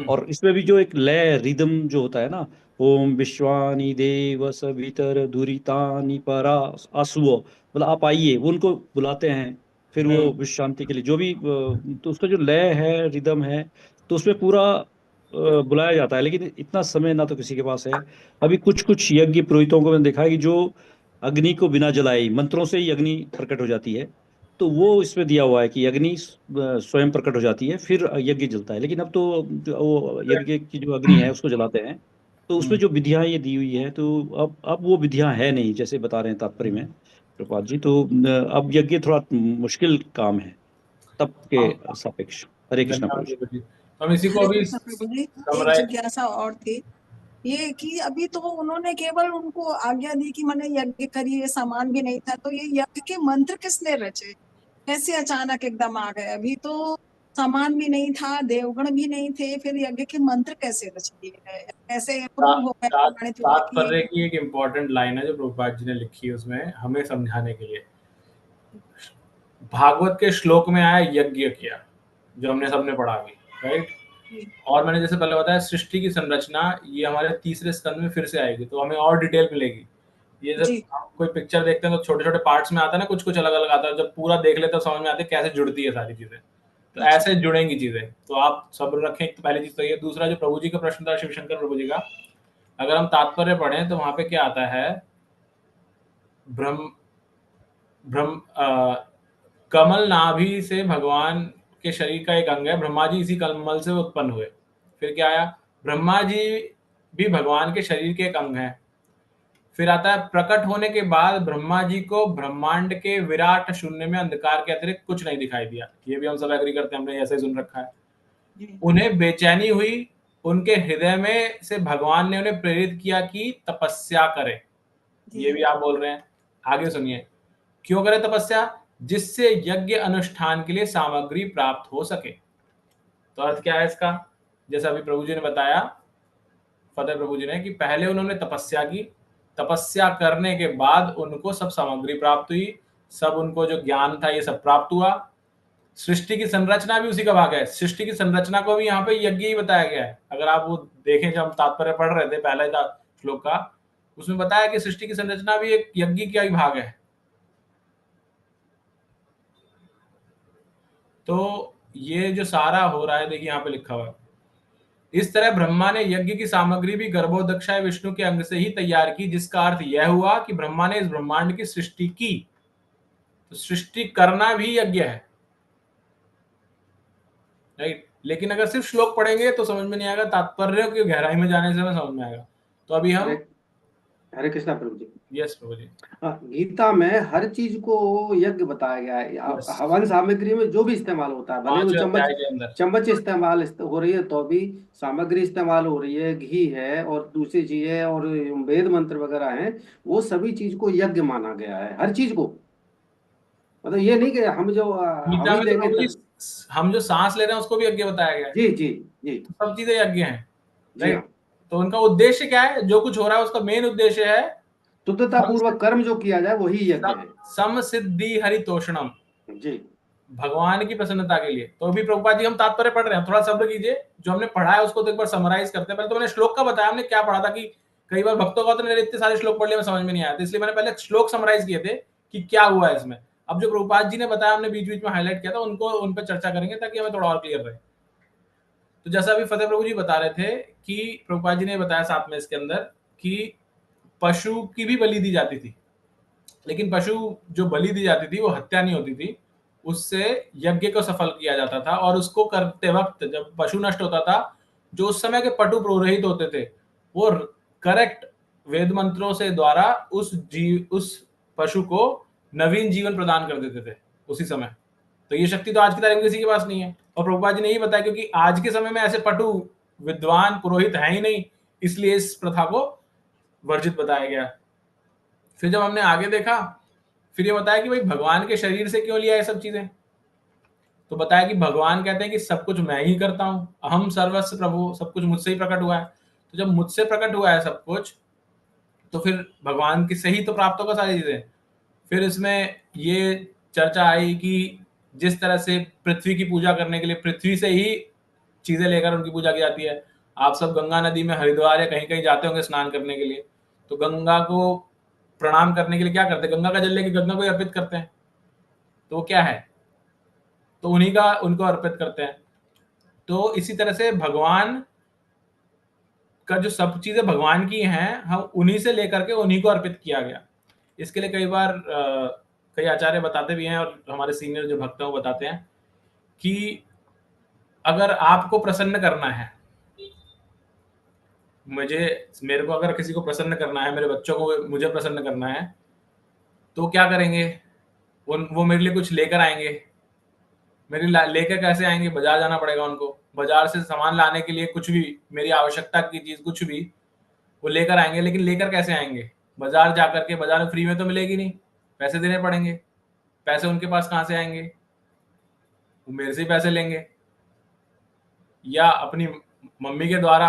और इसमें भी जो एक लय रिदम जो होता है ना, ओम विश्वानि देव सवितर दुरितानि परा आसुओ, मतलब आप आइए, वो उनको बुलाते हैं। फिर वो विश्व शांति के लिए जो भी तो उसका जो लय है, रिदम है, तो उसमें पूरा बुलाया जाता है। लेकिन इतना समय ना तो किसी के पास है। अभी कुछ कुछ यज्ञ पुरोहितों को मैंने देखा है कि जो अग्नि को बिना जलाए मंत्रों से ही अग्नि प्रकट हो जाती है, तो वो इसमें दिया हुआ है कि अग्नि स्वयं प्रकट हो जाती है फिर यज्ञ जलता है। लेकिन अब तो वो यज्ञ की जो अग्नि है उसको जलाते हैं, तो उसमें जो विधियां ये दी हुई है, तो अब वो विधियां है नहीं, जैसे बता रहे हैं तात्पर्य में प्रपात जी। तो अब यज्ञ थोड़ा मुश्किल काम है तप के सापेक्ष। हरे कृष्णा प्रभु जी। हम इसी को हरे अभी कृष्ण प्रभु जी, एक समराइज। जिज्ञासा और थी ये कि अभी तो उन्होंने केवल उनको आज्ञा दी कि मैंने यज्ञ करिए, सामान भी नहीं था, तो ये यज्ञ के मंत्र किसने रचे? कैसे अचानक एकदम आ गए? अभी तो सामान भी नहीं था, देवगण भी नहीं थे, फिर यज्ञ के मंत्र कैसे रच दिए गए? कैसे प्रूव हो गया, प्रमाणित हुआ कि तात्पर्य की एक इम्पोर्टेंट लाइन है जो प्रभुपाद जी ने लिखी है, उसमें हमें समझाने के लिए। भागवत के श्लोक में आया यज्ञ किया, जो हमने सबने पढ़ा अभी, राइट? और मैंने जैसे पहले बताया, सृष्टि की संरचना ये हमारे तीसरे स्कंद में फिर से आएगी, तो हमें और डिटेल मिलेगी। ये जब हम कोई पिक्चर देखते हैं तो छोटे छोटे पार्ट्स में आता है ना, कुछ कुछ अलग अलग आता है, जब पूरा देख लेते हैं समझ में आती है कैसे जुड़ती है सारी चीजें। तो ऐसे जुड़ेंगी चीजें, तो आप सब्र रखें। तो पहली चीज तो ये। दूसरा, जो प्रभु जी का प्रश्न था, शिवशंकर प्रभु जी का, अगर हम तात्पर्य पढ़ें तो वहां पे क्या आता है, कमल नाभि से भगवान के शरीर का एक अंग है, ब्रह्मा जी इसी कमल से उत्पन्न हुए। फिर क्या आया, ब्रह्मा जी भी भगवान के शरीर के एक अंग है। फिर आता है, प्रकट होने के बाद ब्रह्मा जी को ब्रह्मांड के विराट शून्य में अंधकार के अतिरिक्त कुछ नहीं दिखाई दिया। ये भी हम सब एग्री करते हैं, हमने ऐसे ही सुन रखा है। उन्हें बेचैनी हुई, उनके हृदय में से भगवान ने उन्हें प्रेरित किया कि तपस्या करें। ये भी आप बोल रहे हैं। आगे सुनिए, क्यों करें तपस्या? जिससे यज्ञ अनुष्ठान के लिए सामग्री प्राप्त हो सके। तो अर्थ क्या है इसका? जैसा अभी प्रभु जी ने बताया, फतेह प्रभु जी ने, कि पहले उन्होंने तपस्या की, तपस्या करने के बाद उनको सब सामग्री प्राप्त हुई, सब उनको जो ज्ञान था ये सब प्राप्त हुआ। सृष्टि की संरचना भी उसी का भाग है। सृष्टि की संरचना को भी यहाँ पे यज्ञ ही बताया गया है। अगर आप वो देखें, जब हम तात्पर्य पढ़ रहे थे पहले था श्लोक का, उसमें बताया कि सृष्टि की संरचना भी एक यज्ञ का ही भाग है। तो ये जो सारा हो रहा है, देखिए यहाँ पे लिखा हुआ है, इस तरह ब्रह्मा ने यज्ञ की सामग्री भी गर्भोदक्षाय विष्णु के अंग से ही तैयार की, जिसका अर्थ यह हुआ कि ब्रह्मा ने इस ब्रह्मांड की सृष्टि की। तो सृष्टि करना भी यज्ञ है, राइट। लेकिन अगर सिर्फ श्लोक पढ़ेंगे तो समझ में नहीं आएगा, तात्पर्य की गहराई में जाने से हमें समझ में आएगा। तो अभी हम हरे कृष्णा प्रभु जी। यस प्रभु जी। गीता में हर चीज को यज्ञ बताया गया है। हवन सामग्री में जो भी इस्तेमाल होता है, भले वो चम्मच इस्तेमाल हो रही है तो भी सामग्री इस्तेमाल हो रही है, घी है और दूसरी चीजें और वेद मंत्र वगैरह हैं, वो सभी चीज को यज्ञ माना गया है, हर चीज को। मतलब ये नहीं कि हम जो हम जो सांस ले रहे हैं उसको भी यज्ञ बताया गया है। जी जी जी, तो सब चीजें यज्ञ हैं, राइट। तो उनका उद्देश्य क्या है? जो कुछ हो रहा है उसका मेन उद्देश्य है शुद्धता पूर्वक कर्म जो किया जाए वही यज्ञ है। सम सिद्धि हरितोषणम जी, भगवान की प्रसन्नता के लिए। तो अभी प्रभुपाद जी हम तात्पर्य पढ़ रहे हैं, थोड़ा सब्र कीजिए। जो हमने पढ़ा है उसको तो एक बार समराइज करते हैं। पहले तो मैंने श्लोक का बताया, हमने क्या पढ़ा था कि कई बार भक्तों का तो मेरे इतने सारे श्लोक पढ़ लिए समझ में नहीं आया, तो इसलिए मैंने पहले श्लोक समराइज किए थे कि क्या हुआ है इसमें। अब जो प्रभुपाद जी ने बताया, हमने बीच बीच में हाईलाइट किया था, उनको उन पर चर्चा करेंगे ताकि हमें थोड़ा और क्लियर रहे। तो जैसा अभी फतेह प्रभु जी बता रहे थे कि प्रभुपाद जी ने बताया साथ में इसके अंदर कि पशु की भी बलि दी जाती थी, लेकिन पशु जो बलि दी जाती थी वो हत्या नहीं होती थी, उससे यज्ञ को सफल किया जाता था। और उसको करते वक्त जब पशु नष्ट होता था, जो उस समय के पटु पुरोहित होते थे वो करेक्ट वेद मंत्रों से द्वारा उस पशु को नवीन जीवन प्रदान कर देते थे उसी समय। तो ये शक्ति तो आज की तारीख में किसी के पास नहीं है। और प्रभुपाद जी ने यही बताया क्योंकि आज के समय में ऐसे पटु विद्वान पुरोहित है ही नहीं, इसलिए इस प्रथा को वर्जित बताया गया। फिर जब हमने आगे देखा, फिर ये बताया कि भाई भगवान के शरीर से क्यों लिया ये सब चीजें। तो बताया कि भगवान कहते हैं कि सब कुछ मैं ही करता हूं, अहम सर्वस्व प्रभु, सब कुछ मुझसे ही प्रकट हुआ है। तो जब मुझसे प्रकट हुआ है सब कुछ, तो फिर भगवान की से ही तो प्राप्त होगा सारी चीजें। फिर इसमें ये चर्चा आई कि जिस तरह से पृथ्वी की पूजा करने के लिए पृथ्वी से ही चीजें लेकर उनकी पूजा की जाती है। आप सब गंगा नदी में हरिद्वार या कहीं कहीं जाते होंगे स्नान करने के लिए, तो गंगा को प्रणाम करने के लिए क्या करते हैं? गंगा का जल लेके गंगा को अर्पित करते हैं। तो वो क्या है? तो उन्हीं का उनको अर्पित करते हैं। तो इसी तरह से भगवान का जो सब चीजें भगवान की हैं, हम उन्हीं से लेकर के उन्हीं को अर्पित किया गया। इसके लिए कई बार कई आचार्य बताते भी हैं और हमारे सीनियर जो भक्त हैं वो बताते हैं कि अगर आपको प्रसन्न करना है, मेरे को अगर किसी को प्रसन्न करना है, मेरे बच्चों को मुझे प्रसन्न करना है, तो क्या करेंगे? वो मेरे लिए कुछ लेकर आएंगे। लेकर कैसे आएंगे? बाजार जाना पड़ेगा उनको। बाजार से सामान लाने के लिए कुछ भी, मेरी आवश्यकता की चीज कुछ भी वो लेकर आएंगे। लेकिन लेकर कैसे आएंगे? बाजार जाकर के। बाजार में फ्री में तो मिलेगी नहीं, पैसे देने पड़ेंगे। पैसे उनके पास कहाँ से आएंगे? वो मेरे से ही पैसे लेंगे या अपनी मम्मी के द्वारा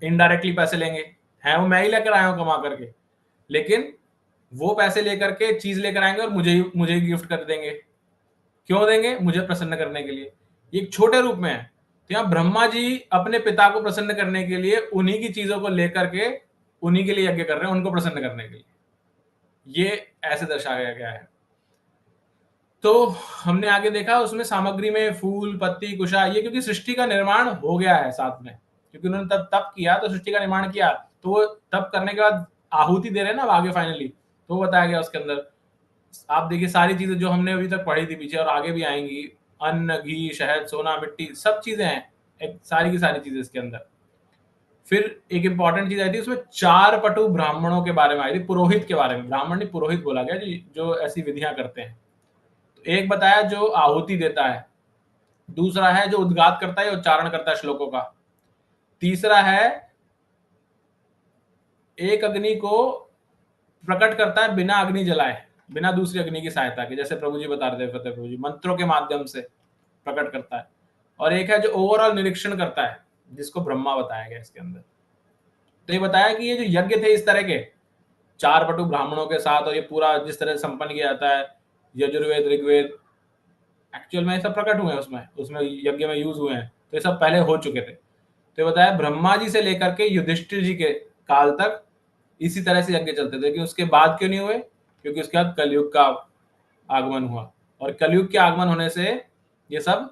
इनडायरेक्टली पैसे लेंगे। हैं वो मैं ही लेकर आया हूं कमा करके, लेकिन वो पैसे लेकर के चीज लेकर आएंगे और मुझे ही गिफ्ट कर देंगे। क्यों देंगे? मुझे प्रसन्न करने के लिए। ये एक छोटे रूप में है। तो यहाँ ब्रह्मा जी अपने पिता को प्रसन्न करने के लिए उन्हीं की चीजों को लेकर के उन्हीं के लिए यज्ञ कर रहे हैं, उनको प्रसन्न करने के लिए। ये ऐसे दर्शाया गया है। तो हमने आगे देखा उसमें सामग्री में फूल, पत्ती, कुशा, ये क्योंकि सृष्टि का निर्माण हो गया है साथ में, क्योंकि उन्होंने तप किया तो सृष्टि का निर्माण किया। तो वो तप करने के बाद आहुति दे रहे हैं ना आगे फाइनली, तो बताया गया उसके अंदर। आप देखिए सारी चीजें जो हमने अभी तक पढ़ी थी पीछे और आगे भी आएंगी, अन्न, घी, शहद, सोना, मिट्टी, सब चीजें हैं, सारी की सारी चीजें इसके अंदर। फिर एक इंपॉर्टेंट चीज आई थी उसमें, 4 पटु ब्राह्मणों के बारे में आई थी, पुरोहित के बारे में। ब्राह्मण नहीं, पुरोहित बोला गया जी, जो ऐसी विधियां करते हैं। तो एक बताया जो आहुति देता है, दूसरा है जो उद्गात करता है, उच्चारण करता है श्लोकों का, तीसरा है एक अग्नि को प्रकट करता है बिना अग्नि जलाए, बिना दूसरी अग्नि की सहायता के, जैसे प्रभु जी बता रहे थे, फतेह प्रभु जी, मंत्रों के माध्यम से प्रकट करता है। और एक है जो ओवरऑल निरीक्षण करता है, जिसको ब्रह्मा बताया गया इसके अंदर। तो ये बताया कि ये जो यज्ञ थे इस तरह के 4 पटु ब्राह्मणों के साथ, और ये पूरा जिस तरह से संपन्न किया जाता है, यजुर्वेद, ऋग्वेद, एक्चुअल में ये सब प्रकट हुए हैं, उसमें यज्ञ में यूज हुए हैं, तो ये सब पहले हो चुके थे। तो ये बताया ब्रह्मा जी से लेकर के युधिष्ठिर जी के काल तक इसी तरह से यज्ञ चलते थे, लेकिन उसके बाद क्यों नहीं हुए? क्योंकि उसके बाद कलयुग का आगमन हुआ, और कलयुग के आगमन होने से ये सब,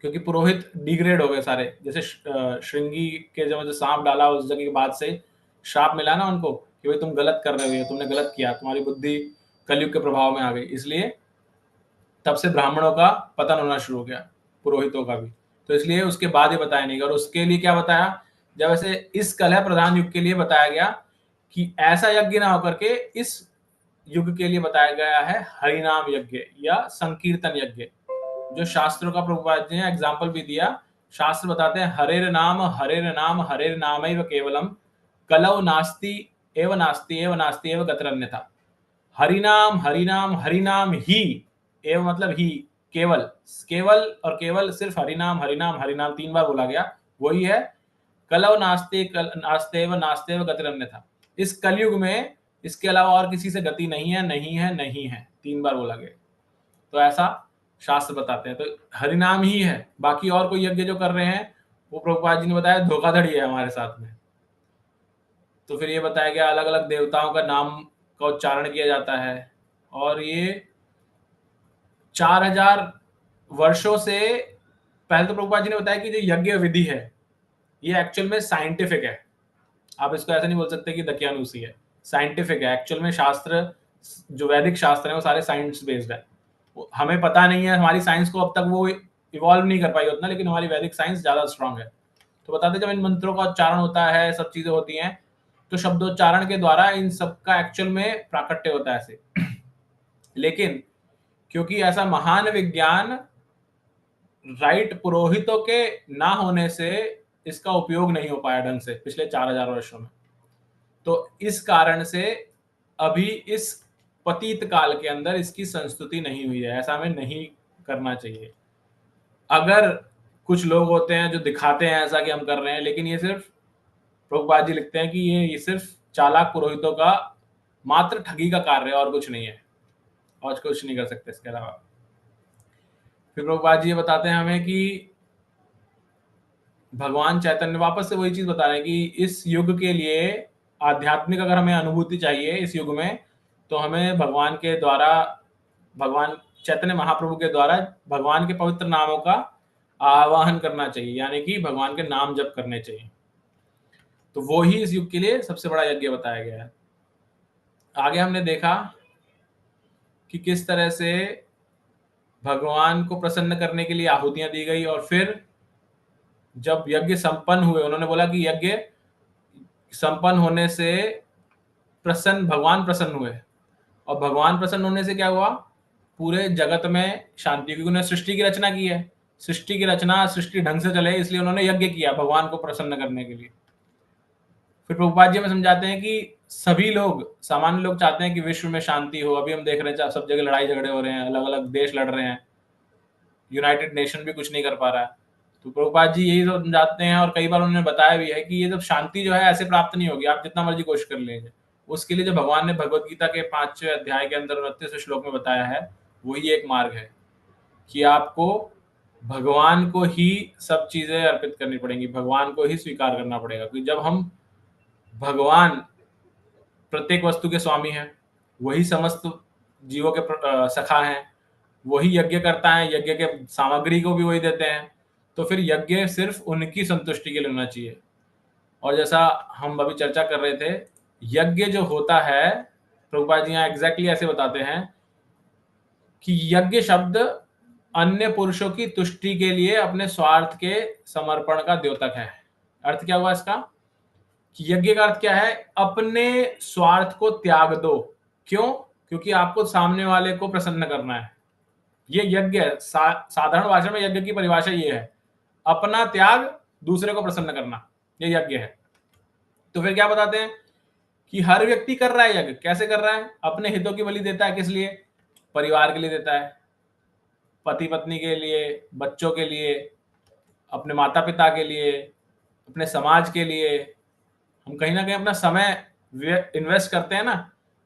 क्योंकि पुरोहित डिग्रेड हो गए सारे, जैसे श्रृंगी के जब सांप डाला उस जगह के बाद से श्राप मिला ना उनको कि भाई तुम गलत कर रहे हो, तुमने गलत किया, तुम्हारी बुद्धि कलयुग के प्रभाव में आ गई, इसलिए तब से ब्राह्मणों का पतन होना शुरू हो गया, पुरोहितों का भी। तो इसलिए उसके बाद ये बताया नहीं गया। और उसके लिए क्या बताया? जब ऐसे इस कलह प्रधान युग के लिए बताया गया कि ऐसा यज्ञ ना होकर के इस युग के लिए बताया गया है हरिनाम यज्ञ या संकीर्तन यज्ञ, जो शास्त्रों का प्रभुपाद जी ने एग्जाम्पल भी दिया। शास्त्र बताते हैं हरेर नाम हरेर नाम एव केवलम कलौ नास्ति एव नास्ति एव नास्ति एव गतरन्यथा। हरिनाम हरिनाम हरिनाम ही, एव मतलब ही, केवल, केवल और केवल सिर्फ हरिनाम हरिनाम हरिनाम 3 बार बोला गया, वही है कलौ नास्ते नास्तेव नास्तेव गतिरन्यथा। इस कलयुग में इसके अलावा और किसी से गति नहीं है, नहीं है, नहीं है, 3 बार बोला गया। तो ऐसा शास्त्र बताते हैं। तो हरिनाम ही है, बाकी और कोई यज्ञ जो कर रहे हैं वो प्रभुपाद जी ने बताया धोखाधड़ी है हमारे साथ में। तो फिर ये बताया गया अलग अलग देवताओं का नाम का उच्चारण किया जाता है, और ये 4000 वर्षों से पहले तो प्रभुपाद जी ने बताया कि जो यज्ञ विधि है ये एक्चुअल में साइंटिफिक है। आप इसको ऐसा नहीं बोल सकते कि दकियानुसी है, साइंटिफिक है। एक्चुअल में शास्त्र, जो वैदिक शास्त्र है वो सारे साइंस बेस्ड है। हमें पता नहीं है, हमारी साइंस को अब तक वो इवॉल्व नहीं कर पाई उतना, लेकिन हमारी वैदिक साइंस ज्यादा स्ट्रांग है। तो बताते जब इन मंत्रों का उच्चारण होता है, सब चीजें होती हैं, तो शब्दोच्चारण के द्वारा इन सब का एक्चुअल में प्राकट्य होता है ऐसे। लेकिन क्योंकि ऐसा महान विज्ञान राइट पुरोहितों के ना होने से इसका उपयोग नहीं हो पाया ढंग से पिछले 4000 वर्षों में। तो इस कारण से अभी इस पतित काल के अंदर इसकी संस्तुति नहीं हुई है। ऐसा हमें नहीं करना चाहिए। अगर कुछ लोग होते हैं जो दिखाते हैं ऐसा कि हम कर रहे हैं, लेकिन ये सिर्फ प्रभुपाद जी लिखते हैं कि ये सिर्फ चालाक पुरोहितों का मात्र ठगी का कार्य है और कुछ नहीं है, और कुछ नहीं कर सकते इसके अलावा। फिर प्रभुपाद जी ये बताते हैं हमें कि भगवान चैतन्य, वापस से वही चीज बता रहे हैं कि इस युग के लिए आध्यात्मिक अगर हमें अनुभूति चाहिए इस युग में, तो हमें भगवान के द्वारा, भगवान चैतन्य महाप्रभु के द्वारा भगवान के पवित्र नामों का आवाहन करना चाहिए, यानी कि भगवान के नाम जप करने चाहिए। तो वो ही इस युग के लिए सबसे बड़ा यज्ञ बताया गया है। आगे हमने देखा कि किस तरह से भगवान को प्रसन्न करने के लिए आहुतियां दी गई, और फिर जब यज्ञ संपन्न हुए, उन्होंने बोला कि यज्ञ संपन्न होने से भगवान प्रसन्न हुए, और भगवान प्रसन्न होने से क्या हुआ? पूरे जगत में शांति, क्योंकि उन्होंने सृष्टि की रचना की है। सृष्टि की रचना, सृष्टि ढंग से चले, इसलिए उन्होंने यज्ञ किया भगवान को प्रसन्न करने के लिए। फिर प्रभुपाद जी हमें समझाते हैं कि सभी लोग, सामान्य लोग चाहते हैं कि विश्व में शांति हो। अभी हम देख रहे हैं सब जगह लड़ाई झगड़े हो रहे हैं, अलग अलग देश लड़ रहे हैं, यूनाइटेड नेशन भी कुछ नहीं कर पा रहा है। तो प्रभुपाद जी यही समझाते हैं, और कई बार उन्होंने बताया भी है कि ये जब शांति जो है ऐसे प्राप्त नहीं होगी, आप जितना मर्जी कोशिश कर लीजिए। उसके लिए जो भगवान ने भगवत गीता के 5वें अध्याय के अंदर 29वें श्लोक में बताया है, वही एक मार्ग है कि आपको भगवान को ही सब चीजें अर्पित करनी पड़ेंगी, भगवान को ही स्वीकार करना पड़ेगा। क्योंकि जब हम, भगवान प्रत्येक वस्तु के स्वामी हैं, वही समस्त जीवों के सखा हैं, वही यज्ञ करता है, यज्ञ के सामग्री को भी वही देते हैं, तो फिर यज्ञ सिर्फ उनकी संतुष्टि के लिए होना चाहिए। और जैसा हम अभी चर्चा कर रहे थे, यज्ञ जो होता है, प्रभुपाद जी यहाँ एग्जैक्टली ऐसे बताते हैं कि यज्ञ शब्द अन्य पुरुषों की तुष्टि के लिए अपने स्वार्थ के समर्पण का द्योतक है। अर्थ क्या हुआ इसका? कि यज्ञ का अर्थ क्या है? अपने स्वार्थ को त्याग दो। क्यों? क्योंकि आपको सामने वाले को प्रसन्न करना है। ये यज्ञ है। साधारण भाषा में यज्ञ की परिभाषा ये है, अपना त्याग, दूसरे को प्रसन्न करना, ये यज्ञ है। तो फिर क्या बताते हैं कि हर व्यक्ति कर रहा है यज्ञ। कैसे कर रहा है? अपने हितों की बलि देता है। किस लिए? परिवार के लिए देता है, पति पत्नी के लिए, बच्चों के लिए, अपने माता पिता के लिए, अपने समाज के लिए। हम कहीं ना कहीं अपना समय इन्वेस्ट करते हैं ना।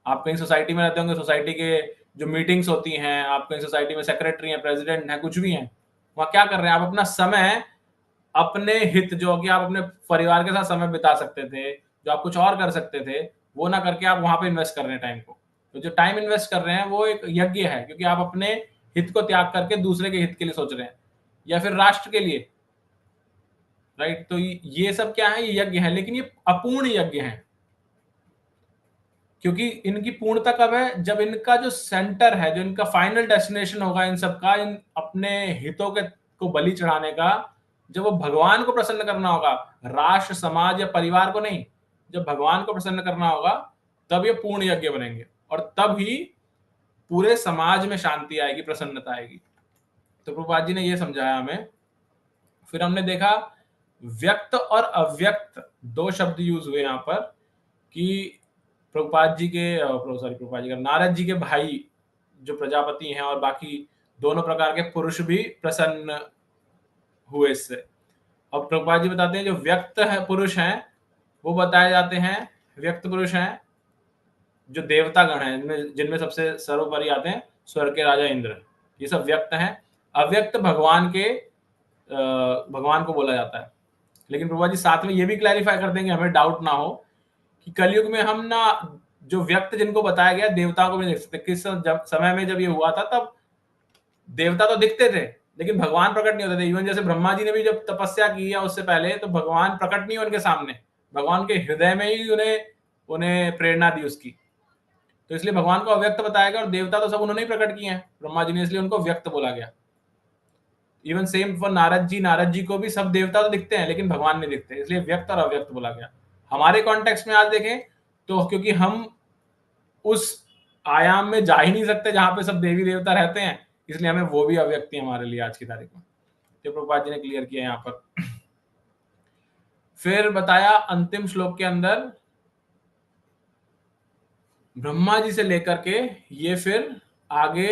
आप कहीं सोसाइटी में रहते होंगे, सोसाइटी के जो मीटिंग्स होती हैं, आपके सोसाइटी में सेक्रेटरी हैं, प्रेसिडेंट हैं, कुछ भी हैं, वहाँ क्या कर रहे हैं? आप अपना समय, अपने हित, जो कि आप अपने परिवार के साथ समय बिता सकते थे, जो आप कुछ और कर सकते थे, वो ना करके आप वहां पे इन्वेस्ट कर रहे हैं टाइम को। तो जो टाइम इन्वेस्ट कर रहे हैं वो एक यज्ञ है, क्योंकि आप अपने हित को त्याग करके दूसरे के हित के लिए सोच रहे हैं, या फिर राष्ट्र के लिए, राइट। तो ये सब क्या है? ये यज्ञ है, लेकिन ये अपूर्ण यज्ञ है, क्योंकि इनकी पूर्णता कब है? जब इनका जो सेंटर है, जो इनका फाइनल डेस्टिनेशन होगा इन सबका, इन अपने हितों के को बलि चढ़ाने का, जब वो भगवान को प्रसन्न करना होगा, राष्ट्र, समाज या परिवार को नहीं, जब भगवान को प्रसन्न करना होगा, तब ये पूर्ण यज्ञ बनेंगे, और तब ही पूरे समाज में शांति आएगी, प्रसन्नता आएगी। तो प्रभुपाद जी ने ये समझाया हमें। फिर हमने देखा व्यक्त और अव्यक्त दो शब्द यूज हुए यहाँ पर, कि प्रभुपाद जी का नारद जी के भाई जो प्रजापति हैं और बाकी दोनों प्रकार के पुरुष भी प्रसन्न हुए इससे। अब प्रभुपाद जी बताते हैं जो व्यक्त है पुरुष हैं, वो बताए जाते हैं, व्यक्त पुरुष हैं जो देवता गण हैं, जिनमें सबसे सर्वोपरि आते हैं स्वर्ग के राजा इंद्र, ये सब व्यक्त हैं। अव्यक्त भगवान को बोला जाता है। लेकिन प्रभुपाद जी साथ में ये भी क्लैरिफाई कर देंगे, हमें डाउट ना हो, कि कलयुग में हम ना जो व्यक्त जिनको बताया गया, देवताओं को भी देख सकते। किस समय में जब ये हुआ था, तब देवता तो दिखते थे लेकिन भगवान प्रकट नहीं होते थे। इवन जैसे ब्रह्मा जी ने भी जब तपस्या की है उससे पहले, तो भगवान प्रकट नहीं हुए उनके सामने, भगवान के हृदय में ही उन्हें प्रेरणा दी उसकी। तो इसलिए भगवान को अव्यक्त बताया गया, और देवता तो सब उन्होंने ही प्रकट किए हैं, ब्रह्मा जी ने, इसलिए उनको व्यक्त बोला गया। Even same for Narad ji को भी सब देवता तो दिखते हैं लेकिन भगवान नहीं दिखते, इसलिए व्यक्त और अव्यक्त बोला गया। हमारे कॉन्टेक्स्ट में आज देखें तो, क्योंकि हम उस आयाम में जा ही नहीं सकते जहां पे सब देवी देवता रहते हैं, इसलिए हमें वो भी अव्यक्ति हमारे लिए आज की तारीख में। तो प्रभुपाद जी ने क्लियर किया यहाँ पर। फिर बताया अंतिम श्लोक के अंदर, ब्रह्मा जी से लेकर के ये फिर आगे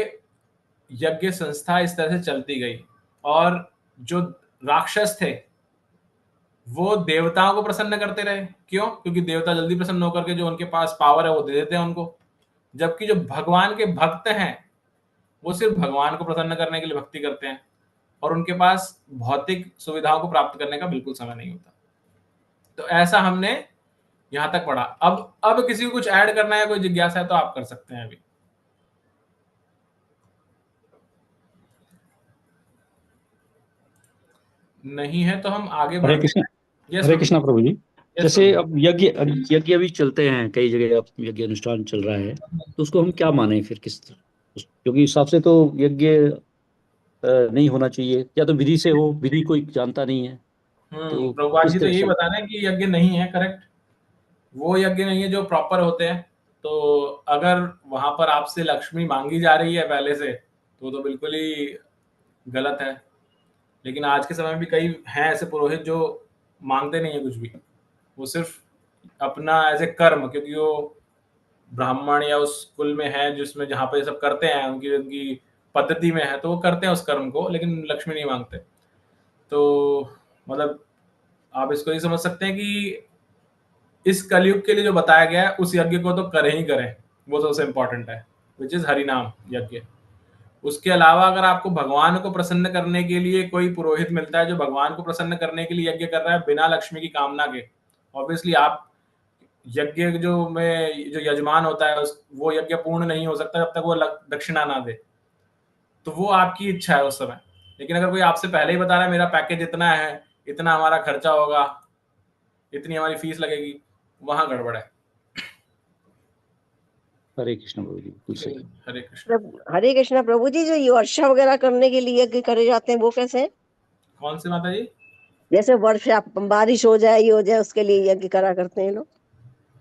यज्ञ संस्था इस तरह से चलती गई, और जो राक्षस थे वो देवताओं को प्रसन्न करते रहे। क्यों? क्योंकि देवता जल्दी प्रसन्न होकर के जो उनके पास पावर है वो दे देते हैं उनको, जबकि जो भगवान के भक्त हैं वो सिर्फ भगवान को प्रसन्न करने के लिए भक्ति करते हैं, और उनके पास भौतिक सुविधाओं को प्राप्त करने का बिल्कुल समय नहीं होता। तो ऐसा हमने यहां तक पढ़ा। अब किसी को कुछ ऐड करना है, कोई जिज्ञासा है तो आप कर सकते हैं अभी। नहीं है तो हम आगे हरे कृष्ण। हरे कृष्णा प्रभु जी। जैसे अब यज्ञ अभी चलते हैं कई जगह, अब यज्ञ अनुष्ठान चल रहा है, तो उसको हम क्या माने फिर? क्योंकि हिसाब से तो यज्ञ नहीं होना चाहिए, या तो विधि से हो, विधि कोई जानता नहीं है। तो प्रभुपाद जी तो यही बता रहे हैं कि यज्ञ नहीं है, करेक्ट, वो यज्ञ नहीं है जो प्रॉपर होते हैं। तो अगर वहां पर आपसे लक्ष्मी मांगी जा रही है पहले से, तो बिल्कुल ही गलत है। लेकिन आज के समय में भी कई हैं ऐसे पुरोहित जो मांगते नहीं है कुछ भी, वो सिर्फ अपना एज ए कर्म, क्योंकि वो ब्राह्मण या उस कुल में है जिसमें जहाँ पे सब करते हैं, उनकी पद्धति में है, तो वो करते हैं उस कर्म को, लेकिन लक्ष्मी नहीं मांगते। तो मतलब आप इसको ये समझ सकते हैं कि इस कलयुग के लिए जो बताया गया है उस यज्ञ को तो करें ही करें, वो सबसे इंपॉर्टेंट है, विच इज हरिनाम यज्ञ। उसके अलावा अगर आपको भगवान को प्रसन्न करने के लिए कोई पुरोहित मिलता है जो भगवान को प्रसन्न करने के लिए यज्ञ कर रहा है बिना लक्ष्मी की कामना के, ऑब्वियसली आप यज्ञ जो यजमान होता है वो यज्ञ पूर्ण नहीं हो सकता जब तक वो दक्षिणा ना दे। तो वो आपकी इच्छा है उस समय। लेकिन अगर कोई आपसे पहले ही बता रहा है मेरा पैकेज इतना है, इतना हमारा खर्चा होगा, इतनी हमारी फीस लगेगी, वहां गड़बड़ है। हरे कृष्ण प्रभु जी, बिल्कुल सही। हरे कृष्ण। हरे कृष्णा प्रभु जी। जो ये वर्षा वगैरह करने के लिए यज्ञ करे जाते हैं वो कैसे है? कौन से माता जी? जैसे वर्षा, बारिश हो जाए, ये हो जाए, उसके लिए यज्ञ करा करते हैं लोग।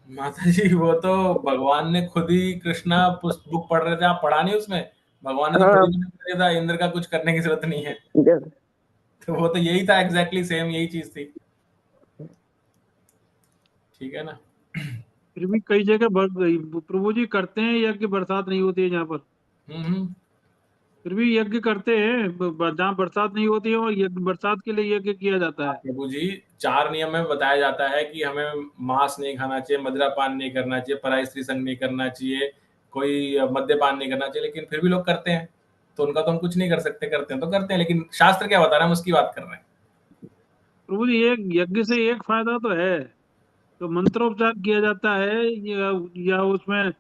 माता जी वो तो भगवान ने खुद ही, कृष्णा बुक पढ़ रहे थे, आप पढ़ा नहीं उसमें, भगवान ने तो खुद ही कर दिया था, इंद्र का कुछ करने की जरूरत नहीं है। तो वो तो यही था, एग्जैक्टली सेम यही चीज थी। ठीक है ना। फिर भी कई जगह प्रभु जी करते हैं यज्ञ, बरसात नहीं होती है जहाँ पर, फिर भी यज्ञ करते हैं जहाँ बरसात नहीं होती है, और बरसात के लिए यज्ञ किया जाता है। प्रभु जी 4 नियम में बताया जाता है कि हमें मांस नहीं खाना चाहिए, मदिरा पान नहीं करना चाहिए, पराई स्त्री संग नहीं करना चाहिए, कोई मद्यपान नहीं करना चाहिए, लेकिन फिर भी लोग करते हैं, तो उनका तो हम कुछ नहीं कर सकते, करते हैं तो करते हैं, लेकिन शास्त्र क्या बता रहे हैं हम उसकी बात कर रहे हैं। प्रभु जी एक यज्ञ से एक फायदा तो है, तो मंत्रोपचार किया जाता है या उसमें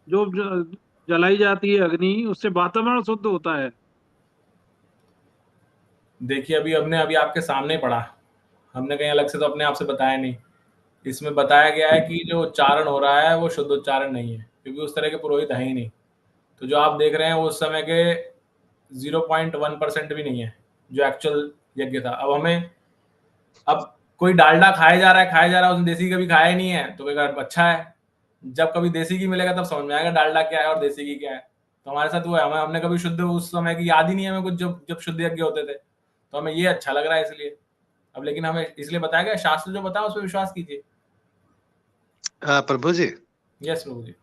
जो जलाई जाती है अग्नि, उससे वातावरण शुद्ध होता है। देखिए अभी अभी आपके सामने पढ़ा, हमने कहीं अलग से तो अपने आप से बताया नहीं। इसमें बताया गया है कि जो उच्चारण हो रहा है वो शुद्ध उच्चारण नहीं है, क्योंकि उस तरह के पुरोहित है ही नहीं। तो जो आप देख रहे हैं वो उस समय के 0.1% भी नहीं है जो एक्चुअल यज्ञ था। अब कोई डालडा खाया जा रहा है, उसने देसी कभी खाया ही नहीं है, तो कहेगा अच्छा है। जब कभी देसी घी मिलेगा तब समझ में आएगा डालडा क्या है और देसी घी क्या है। तो हमारे साथ वो है, हमने कभी शुद्ध उस समय की याद ही नहीं है हमें कुछ, जब शुद्ध यज्ञ होते थे, तो हमें ये अच्छा लग रहा है इसलिए। अब लेकिन हमें इसलिए बताया गया, शास्त्र जो बताया उस पर विश्वास कीजिए। प्रभु जी यस प्रभु जी।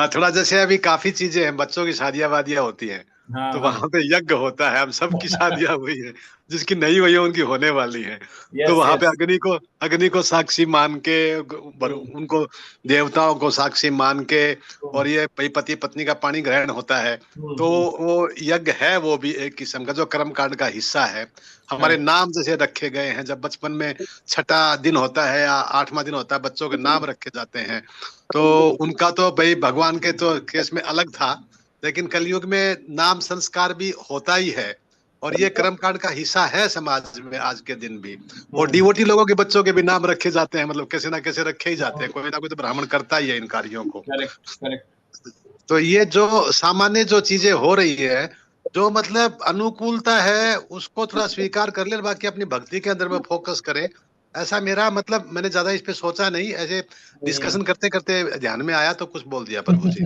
थोड़ा जैसे अभी काफी चीजें हैं, बच्चों की शादियां वादियां होती हैं, हाँ, तो हाँ। वहां पे यज्ञ होता है। हम सबकी शादियां हुई है, जिसकी नहीं हुई है उनकी होने वाली है। तो यस वहां पे यस। अग्नि को साक्षी मान के, उनको देवताओं को साक्षी मान के, और ये पति पत्नी का पानी ग्रहण होता है। तो वो यज्ञ है, वो भी एक किस्म का जो कर्म कांड का हिस्सा है। हमारे नाम जैसे रखे गए हैं, जब बचपन में छठा दिन होता है या 8वां दिन होता है, बच्चों के नाम रखे जाते हैं। तो उनका तो भाई भगवान के तो केस में अलग था, लेकिन कलयुग में नाम संस्कार भी होता ही है, और ये कर्मकांड का हिस्सा है समाज में आज के दिन भी। और डिवोटी लोगों के बच्चों के भी नाम रखे जाते हैं, मतलब कैसे ना कैसे रखे ही जाते हैं, कोई ना कोई तो ब्राह्मण करता ही है इन कार्यों को। तो ये जो सामान्य जो चीजें हो रही है, जो मतलब अनुकूलता है, उसको थोड़ा स्वीकार कर ले, बाकी अपनी भक्ति के अंदर में फोकस करे। ऐसा मेरा मतलब, मैंने ज्यादा इस पे सोचा नहीं, ऐसे डिस्कशन करते करते ध्यान में आया तो कुछ बोल दिया प्रभु जी।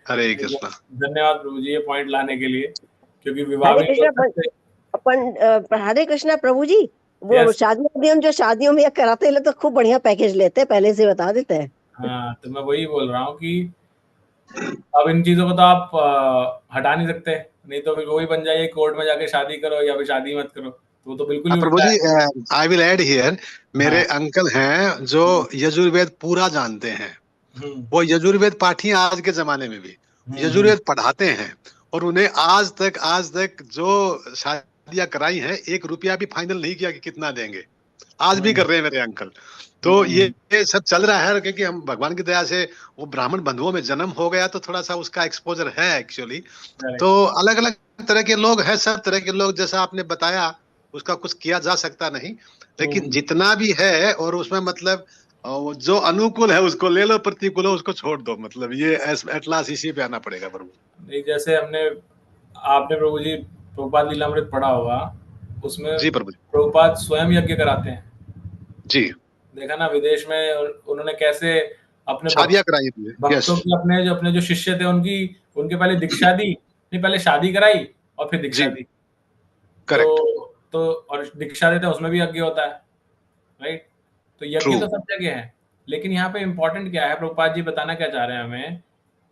हरे कृष्णा। धन्यवाद प्रभु जी ये पॉइंट लाने के लिए, क्योंकि विवाह हरे कृष्णा हरे कृष्णा प्रभु जी, वो शादियों में जो शादियों में कराते हैं लोग तो खूब बढ़िया पैकेज लेते हैं, पहले से बता देते हैं। हाँ, तो मैं वही बोल रहा हूँ कि अब इन चीजों को तो आप हटा नहीं सकते, नहीं तो फिर वही बन जाइए कोर्ट में जाके शादी करो या फिर शादी मत करो, तो वो तो बिल्कुल ही प्रभु उल्टा जी, है। आई विल ऐड हियर, मेरे अंकल हैं जो यजुर्वेद पूरा जानते हैं। वो यजुर्वेद पाठी आज के जमाने में भी यजुर्वेद पढ़ाते हैं, और उन्हें आज तक जो शादियां कराई हैं, 1 रुपया भी फाइनल नहीं किया कि कितना देंगे, आज भी कर रहे हैं मेरे अंकल। तो ये सब चल रहा है, क्योंकि हम भगवान की दया से वो ब्राह्मण बंधुओं में जन्म हो गया, तो थोड़ा सा उसका एक्सपोजर है एक्चुअली। तो अलग अलग तरह के लोग हैं, सब तरह के लोग, जैसा आपने बताया, उसका कुछ किया जा सकता नहीं, लेकिन जितना भी है, और उसमें मतलब जो अनुकूल है उसको ले लो, प्रतिकूल है उसको छोड़ दो, मतलब ये एट लास्ट इसी पे आना पड़ेगा प्रभु। नहीं, जैसे आपने प्रभु जी प्रभुपाद लीलामृत पढ़ा होगा, उसमें जी प्रभु जी, प्रभुपाद स्वयं यज्ञ कराते हैं जी। देखा ना विदेश में उन्होंने कैसे अपने शादियां कराई थी। भक्तों की, अपने जो शिष्य थे उनके पहले दीक्षा दी, नहीं पहले शादी कराई और फिर दीक्षा दी। तो और दीक्षा देते हैं उसमें भी यज्ञ होता है, राइट। तो यज्ञ तो सब जगह है, लेकिन यहाँ पे इम्पोर्टेंट क्या है, प्रभुपाद जी बताना क्या चाह रहे हैं हमें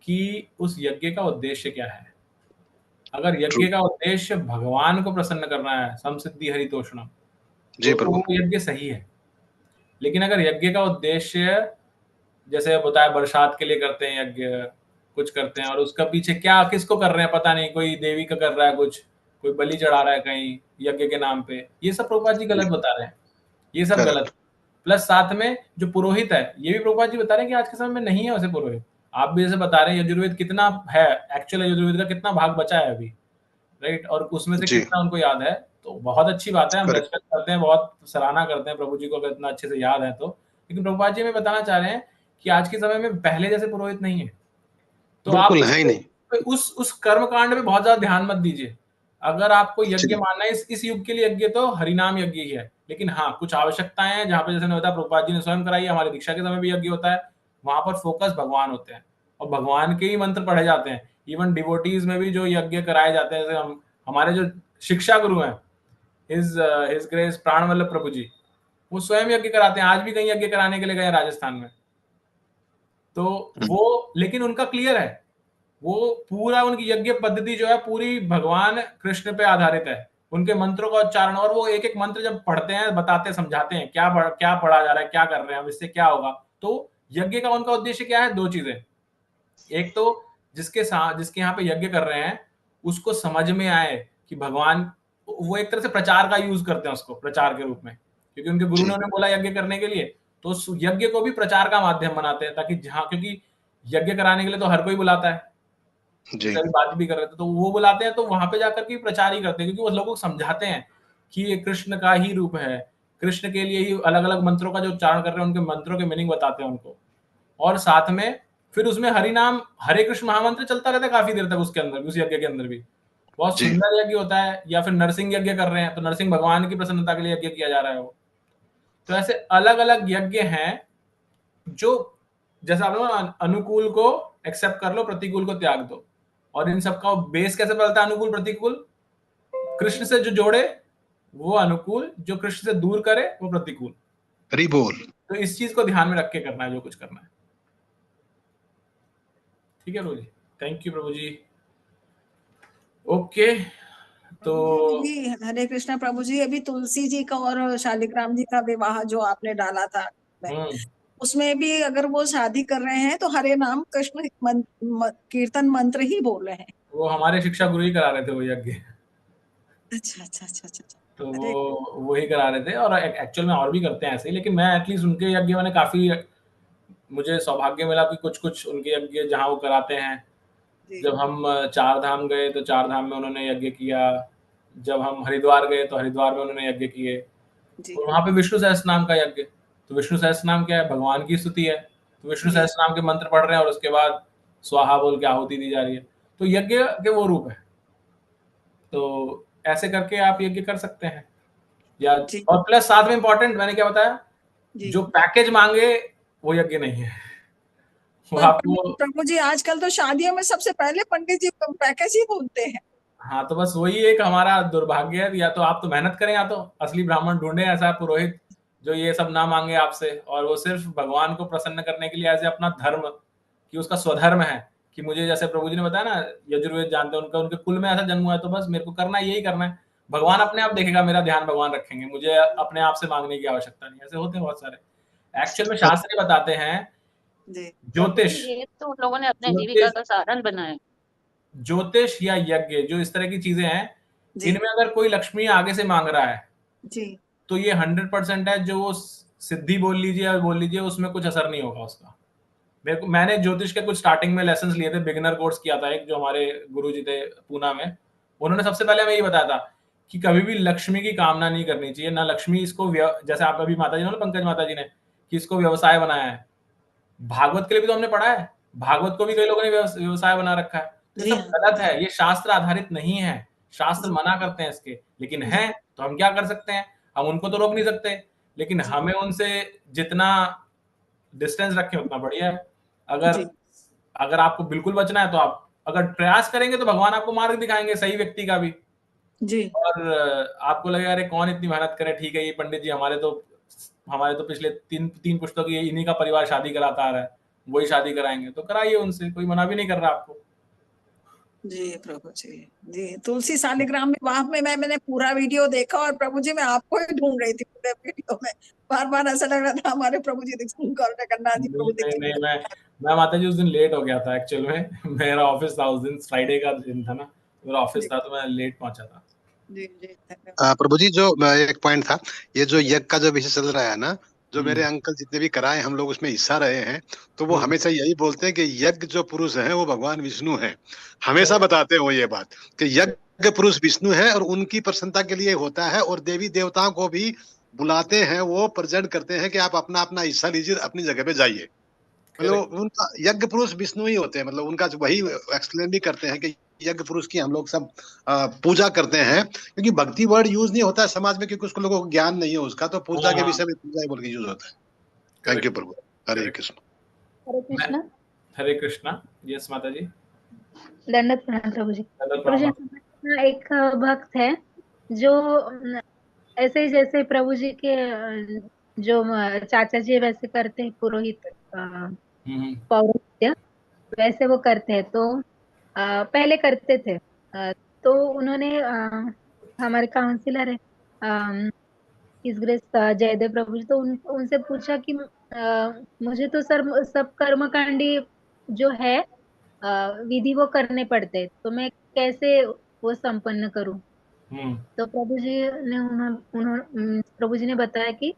कि उस यज्ञ का उद्देश्य क्या है। अगर यज्ञ का उद्देश्य भगवान को प्रसन्न करना है, समसिद्धि हरितोषणम, तो वो यज्ञ सही है। लेकिन अगर यज्ञ का उद्देश्य, जैसे बताया बरसात के लिए करते हैं यज्ञ, कुछ करते हैं और उसका पीछे क्या किसको कर रहे हैं पता नहीं, कोई देवी का कर रहा है, कुछ कोई बलि चढ़ा रहा है कहीं यज्ञ के नाम पे, ये सब प्रभुपाद जी गलत बता रहे हैं, ये सब गलत। प्लस साथ में जो पुरोहित है, ये भी प्रभुपाद जी बता रहे हैं कि आज के समय में नहीं है वैसे पुरोहित। आप भी जैसे बता रहे हैं यजुर्वेद कितना है, एक्चुअल यजुर्वेद का कितना भाग बचा है अभी, राइट, और उसमें से कितना उनको याद है, तो बहुत अच्छी बात है, हम रेस्पेक्ट करते हैं, बहुत सराहना करते हैं प्रभु जी को अगर इतना अच्छे से याद है तो। लेकिन प्रभुपाद जी में बताना चाह रहे हैं कि आज के समय में पहले जैसे पुरोहित नहीं है, तो आप है ही नहीं। उस कर्म कांड में बहुत ज्यादा ध्यान मत दीजिए। अगर आपको यज्ञ मानना है, इस युग के लिए यज्ञ तो हरिनाम यज्ञ ही है, लेकिन हाँ कुछ आवश्यकताएं हैं जहाँ पे जैसे बताया प्रभुपाद जी ने स्वयं कराई है, हमारी दीक्षा के समय भी यज्ञ होता है, वहां पर फोकस भगवान होते हैं और भगवान के ही मंत्र पढ़े जाते हैं। इवन डिवोटीज में भी जो यज्ञ कराए जाते हैं, जैसे हमारे जो शिक्षा गुरु हैं हिज ग्रेस प्राणवल्लभ प्रभु जी, वो स्वयं यज्ञ कराते हैं, आज भी कहीं यज्ञ कराने के लिए गए राजस्थान में, तो वो लेकिन उनका क्लियर है, वो पूरा उनकी यज्ञ पद्धति जो है पूरी भगवान कृष्ण पे आधारित है, उनके मंत्रों का उच्चारण, और वो एक एक मंत्र जब पढ़ते हैं, बताते समझाते हैं क्या पढ़ा जा रहा है, क्या कर रहे हैं, इससे क्या होगा। तो यज्ञ का उनका उद्देश्य क्या है, 2 चीजें, एक तो जिसके यहाँ पे यज्ञ कर रहे हैं उसको समझ में आए कि भगवान, वो एक तरह से प्रचार का यूज करते हैं उसको प्रचार के रूप में, क्योंकि उनके गुरु ने उन्हें बोला यज्ञ करने के लिए, तो उस यज्ञ को भी प्रचार का माध्यम बनाते हैं, ताकि जहाँ, क्योंकि यज्ञ कराने के लिए तो हर कोई बुलाता है, जैसे अभी बात भी कर रहे थे, तो वो बुलाते हैं तो वहां पे जाकर के प्रचार ही करते हैं, क्योंकि वो लोगों को समझाते हैं कि ये कृष्ण का ही रूप है, कृष्ण के लिए ही अलग अलग मंत्रों का जो उच्चारण कर रहे हैं उनके मंत्रों के मीनिंग बताते हैं उनको, और साथ में फिर उसमें हरि नाम हरे कृष्ण महामंत्र चलता रहता है काफी देर तक उसके अंदर, उस यज्ञ के अंदर भी बहुत सुंदर यज्ञ होता है। या फिर नरसिंह यज्ञ कर रहे हैं तो नरसिंह भगवान की प्रसन्नता के लिए यज्ञ किया जा रहा है वो। तो ऐसे अलग अलग यज्ञ हैं जो, जैसा आप लोग अनुकूल को एक्सेप्ट कर लो, प्रतिकूल को त्याग दो, और इन सबका बेस कैसे बदलता है अनुकूल प्रतिकूल? कृष्ण से जो जोड़े वो अनुकूल, जो कृष्ण से दूर करे वो प्रतिकूल। हरि बोल। तो इस चीज को ध्यान में रख के करना है जो कुछ करना है। ठीक है प्रभु जी, थैंक यू प्रभु जी। ओके, तो जी हरे कृष्णा प्रभु जी, अभी तुलसी जी का और शालिग्राम जी का विवाह जो आपने डाला था, उसमें भी अगर वो शादी कर रहे हैं तो हरे नाम कृष्ण कीर्तन मंत्र ही बोल रहे हैं। वो हमारे शिक्षा गुरु ही करा रहे थे वो यज्ञ। अच्छा अच्छा अच्छा अच्छा। तो वो ही करा रहे थे, और एक्चुअल में और भी करते हैं ऐसे ही, लेकिन मैं एटलीस्ट उनके यज्ञ मैंने काफी, मुझे सौभाग्य मिला कि कुछ कुछ उनके यज्ञ जहाँ वो कराते हैं। जब हम चार धाम गए तो चार धाम में उन्होंने यज्ञ किया, जब हम हरिद्वार गए तो हरिद्वार में उन्होंने यज्ञ किए, तो वहां पे विष्णु सहस्त्र नाम का यज्ञ। तो विष्णु सहस्त्र नाम क्या है? भगवान की स्तुति है, तो विष्णु सहस्त्र नाम के मंत्र पढ़ रहे हैं और उसके बाद स्वाहा बोल के आहुति दी जा रही है। तो यज्ञ के वो रूप है, तो ऐसे करके आप यज्ञ कर सकते हैं। या और प्लस साथ में इंपॉर्टेंट मैंने क्या बताया, जो पैकेज मांगे वो यज्ञ नहीं है। प्रभु जी आजकल तो शादियों में सबसे पहले पंडित जी पैकेज ही बोलते हैं। हाँ, तो बस वही एक हमारा दुर्भाग्य है, या तो आप तो मेहनत करें, या तो असली ब्राह्मण ढूंढे ऐसा पुरोहित जो ये सब ना मांगे आपसे, और वो सिर्फ भगवान को प्रसन्न करने के लिए ऐसे अपना धर्म, कि उसका स्वधर्म है कि मुझे, जैसे प्रभु जी ने बताया ना यजुर्वेद जानते हैं, उनके कुल में ऐसा जन्म हुआ है, तो बस मेरे को करना यही करना है, भगवान अपने आप देखेगा, मेरा ध्यान भगवान रखेंगे, मुझे अपने आप से मांगने की आवश्यकता नहीं। ऐसे होते हैं बहुत सारे। एक्चुअल में शास्त्र बताते हैं, ज्योतिष, ये तो लोगों ने अपने जीविका का साधन बनाया। ज्योतिष या यज्ञ, जो इस तरह की चीजें हैं, इनमें अगर कोई लक्ष्मी आगे से मांग रहा है तो ये 100% है, जो वो सिद्धि बोल लीजिए या बोल लीजिए, उसमें कुछ असर नहीं होगा उसका। मैंने ज्योतिष के कुछ स्टार्टिंग में लेसन्स लिए थे, बिगिनर कोर्स किया था एक, जो हमारे गुरु जी थे पूना में, उन्होंने सबसे पहले हमें यही बताया था कि कभी भी लक्ष्मी की कामना नहीं करनी चाहिए, ना लक्ष्मी इसको, जैसे आप अभी माता जी ने, पंकज माता जी ने, कि इसको व्यवसाय बनाया है। भागवत के लिए भी तो हमने पढ़ा है, भागवत को भी कई लोगों ने व्यवसाय बना रखा है। ये सब गलत है, ये शास्त्र आधारित नहीं है, शास्त्र मना करते हैं इसके, लेकिन है तो हम क्या कर सकते हैं? हम उनको तो रोक नहीं सकते, लेकिन हमें उनसे जितना डिस्टेंस रखें उतना बढ़िया है। अगर आपको बिल्कुल बचना है तो आप अगर प्रयास करेंगे तो भगवान आपको मार्ग दिखाएंगे सही व्यक्ति का भी। और आपको लगेगा अरे कौन इतनी मेहनत करे, ठीक है ये पंडित जी हमारे तो पिछले तीन पुश्तों की इन्हीं का परिवार शादी कराता आ रहा है, वही शादी कराएंगे, तो कराइए उनसे, कोई मना भी नहीं कर रहा आपको। जी प्रभु जी तुलसी शालिग्राम विवाह में मैंने पूरा वीडियो देखा, और प्रभु जी मैं आपको ही ढूंढ रही थी पूरे वीडियो में, बार बार ऐसा लग रहा था हमारे प्रभु जी करना जी प्रभु नहीं, मैं माता जी उस दिन लेट हो गया था एक्चुअल में, मेरा ऑफिस था उस दिन, फ्राइडे का दिन था ना, मेरा ऑफिस था, तो मैं लेट पहुंचा था। प्रभु जी जो एक पॉइंट था, ये जो यज्ञ का जो विषय चल रहा है ना, जो मेरे अंकल जितने भी कराए हम लोग उसमें हिस्सा रहे हैं, तो वो हमेशा यही बोलते हैं कि यज्ञ जो पुरुष है वो भगवान विष्णु है। हमेशा बताते हैं वो ये बात कि यज्ञ पुरुष विष्णु है और उनकी प्रसन्नता के लिए होता है, और देवी देवताओं को भी बुलाते हैं, वो प्रेजेंट करते हैं कि आप अपना अपना हिस्सा लीजिए, अपनी जगह पे जाइए। मतलब उनका यज्ञ पुरुष विष्णु ही होते हैं, मतलब उनका वही एक्सप्लेन भी करते हैं कि यज्ञ पुरुष की हम लोग सब पूजा करते हैं, क्योंकि भक्ति वर्ड यूज नहीं होता है समाज में, क्योंकि कुछ लोगों को ज्ञान नहीं है उसका, तो पूजा के विषय में पूजा ही बोल के यूज होता है। Thank you Prabhu. Hare Krishna. Hare Krishna. Hare Krishna. Yes माता जी। दंडवत प्रणाम प्रभु जी। प्रभु जी एक भक्त है जो ऐसे ही जैसे प्रभु जी के जो चाचा जी वैसे करते हैं पुरोहित पौरोहित्य, वैसे वो करते हैं, तो पहले करते थे, तो उन्होंने हमारे काउंसिलर है इस ग्रेस जयदेव प्रभु जी, तो उनसे पूछा कि मुझे तो सर सब कर्मकांडी जो है विधि वो करने पड़ते, तो मैं कैसे वो संपन्न करूं? तो प्रभु जी ने बताया कि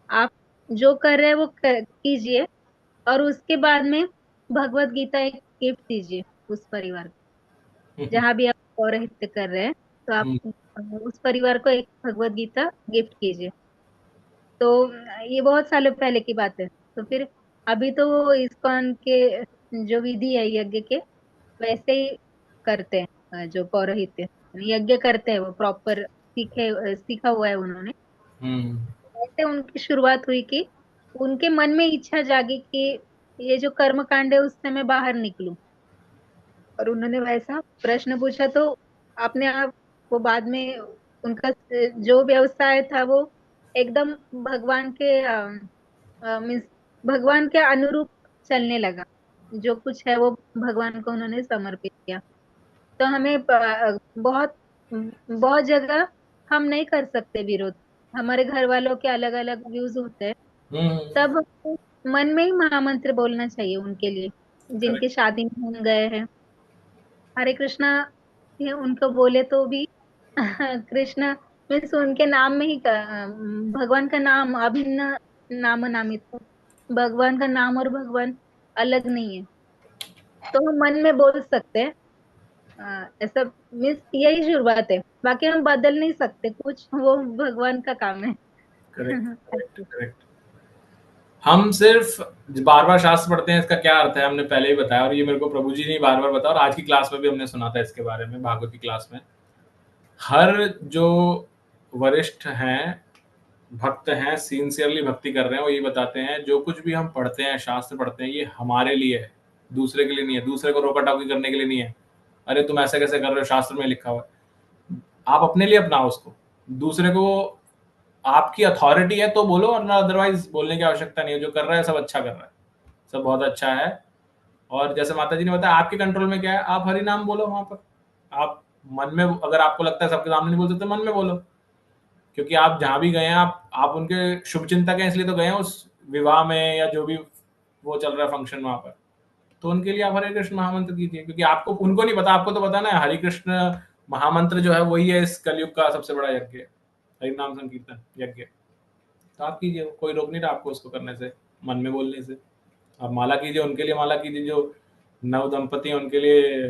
आप जो कर रहे हैं वो कीजिए, और उसके बाद में भगवत गीता एक गिफ्ट दीजिए उस परिवार को। जहां भी आप पौरोहित्य कर रहे हैं, तो आप उस परिवार को एक भगवत गीता गिफ्ट कीजिए। तो ये बहुत सालों पहले की बात है। तो फिर अभी तो वो इस्कॉन के जो विधि है यज्ञ के, वैसे ही करते हैं। जो पौरोहित्य यज्ञ करते हैं वो प्रॉपर सीखा हुआ है उन्होंने। ऐसे उनकी शुरुआत हुई कि उनके मन में इच्छा जागी कि ये जो कर्म कांड है उससे मैं बाहर निकलूं, और उन्होंने वैसा प्रश्न पूछा। तो अपने आप वो बाद में उनका जो व्यवसाय था वो एकदम भगवान के मीन्स भगवान के अनुरूप चलने लगा। जो कुछ है वो भगवान को उन्होंने समर्पित किया। तो हमें बहुत बहुत जगह हम नहीं कर सकते विरोध। हमारे घर वालों के अलग अलग व्यूज होते हैं, तब मन में ही महामंत्र बोलना चाहिए उनके लिए, जिनके शादी में हम गए हैं। हरे कृष्णा ये उनको बोले तो भी कृष्ण मीन्स उनके नाम में ही भगवान का नाम अभिन्न नाम नामित है। भगवान का नाम और भगवान अलग नहीं है, तो हम मन में बोल सकते हैं। ऐसा मीन्स यही शुरुआत है, बाकी हम बदल नहीं सकते कुछ, वो भगवान का काम है। करेक्ट। हम सिर्फ बार बार शास्त्र पढ़ते हैं, इसका क्या अर्थ है हमने पहले ही बताया, और ये मेरे को प्रभु जी ने बार बार बताया, और आज की क्लास में भी हमने सुना था इसके बारे में, भागवत की क्लास में। हर जो वरिष्ठ हैं, भक्त हैं, सिंसियरली भक्ति कर रहे हैं, वो ये बताते हैं जो कुछ भी हम पढ़ते हैं, शास्त्र पढ़ते हैं, ये हमारे लिए है, दूसरे के लिए नहीं है, दूसरे को रोका टोकी करने के लिए नहीं है। अरे तुम ऐसे कैसे कर रहे हो, शास्त्र में लिखा हुआ है। आप अपने लिए अपनाओ उसको, दूसरे को आपकी अथॉरिटी है तो बोलो, और अदरवाइज बोलने की आवश्यकता नहीं है। जो कर रहा है सब अच्छा कर रहा है, सब बहुत अच्छा है। और जैसे माता जी ने बताया, आपके कंट्रोल में क्या है, आप हरि नाम बोलो वहां पर। आप मन में, अगर आपको लगता है सबके सामने नहीं बोल सकते, मन में बोलो, क्योंकि आप जहां भी गए हैं, आप उनके शुभ चिंतक हैं, इसलिए तो गए हैं उस विवाह में या जो भी वो चल रहा है फंक्शन वहां पर। तो उनके लिए आप हरे कृष्ण महामंत्र कीजिए, क्योंकि आपको, उनको नहीं पता, आपको तो पता ना। हरे कृष्ण महामंत्र जो है वही है इस कलयुग का सबसे बड़ा यज्ञ, हरि नाम संकीर्तन यज्ञ। तो आप कीजिए, कोई रोक नहीं रहा आपको उसको करने से, मन में बोलने से। आप माला कीजिए, उनके लिए माला कीजिए, जो नव दंपति हैं उनके लिए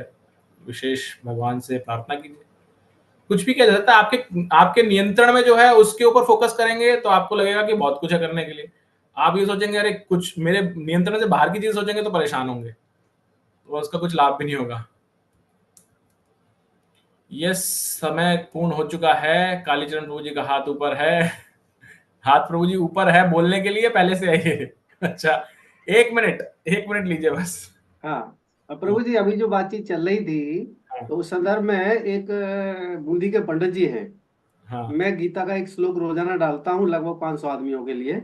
विशेष भगवान से प्रार्थना कीजिए। कुछ भी किया जा सकता है। आपके नियंत्रण में जो है उसके ऊपर फोकस करेंगे तो आपको लगेगा कि बहुत कुछ है करने के लिए। आप ये सोचेंगे अरे कुछ मेरे नियंत्रण से बाहर की चीज सोचेंगे तो परेशान होंगे, तो उसका कुछ लाभ भी नहीं होगा। यस, समय पूर्ण हो चुका है। कालीचरण प्रभु जी का हाथ ऊपर है। हाथ प्रभु जी ऊपर है बोलने के लिए, पहले से आइए। अच्छा, एक मिनट लीजिए बस। हाँ, प्रभु जी अभी जो बातचीत चल रही थी, तो उस संदर्भ में एक बूंदी के पंडित जी हैं। हाँ। मैं गीता का एक श्लोक रोजाना डालता हूँ लगभग 500 आदमियों के लिए।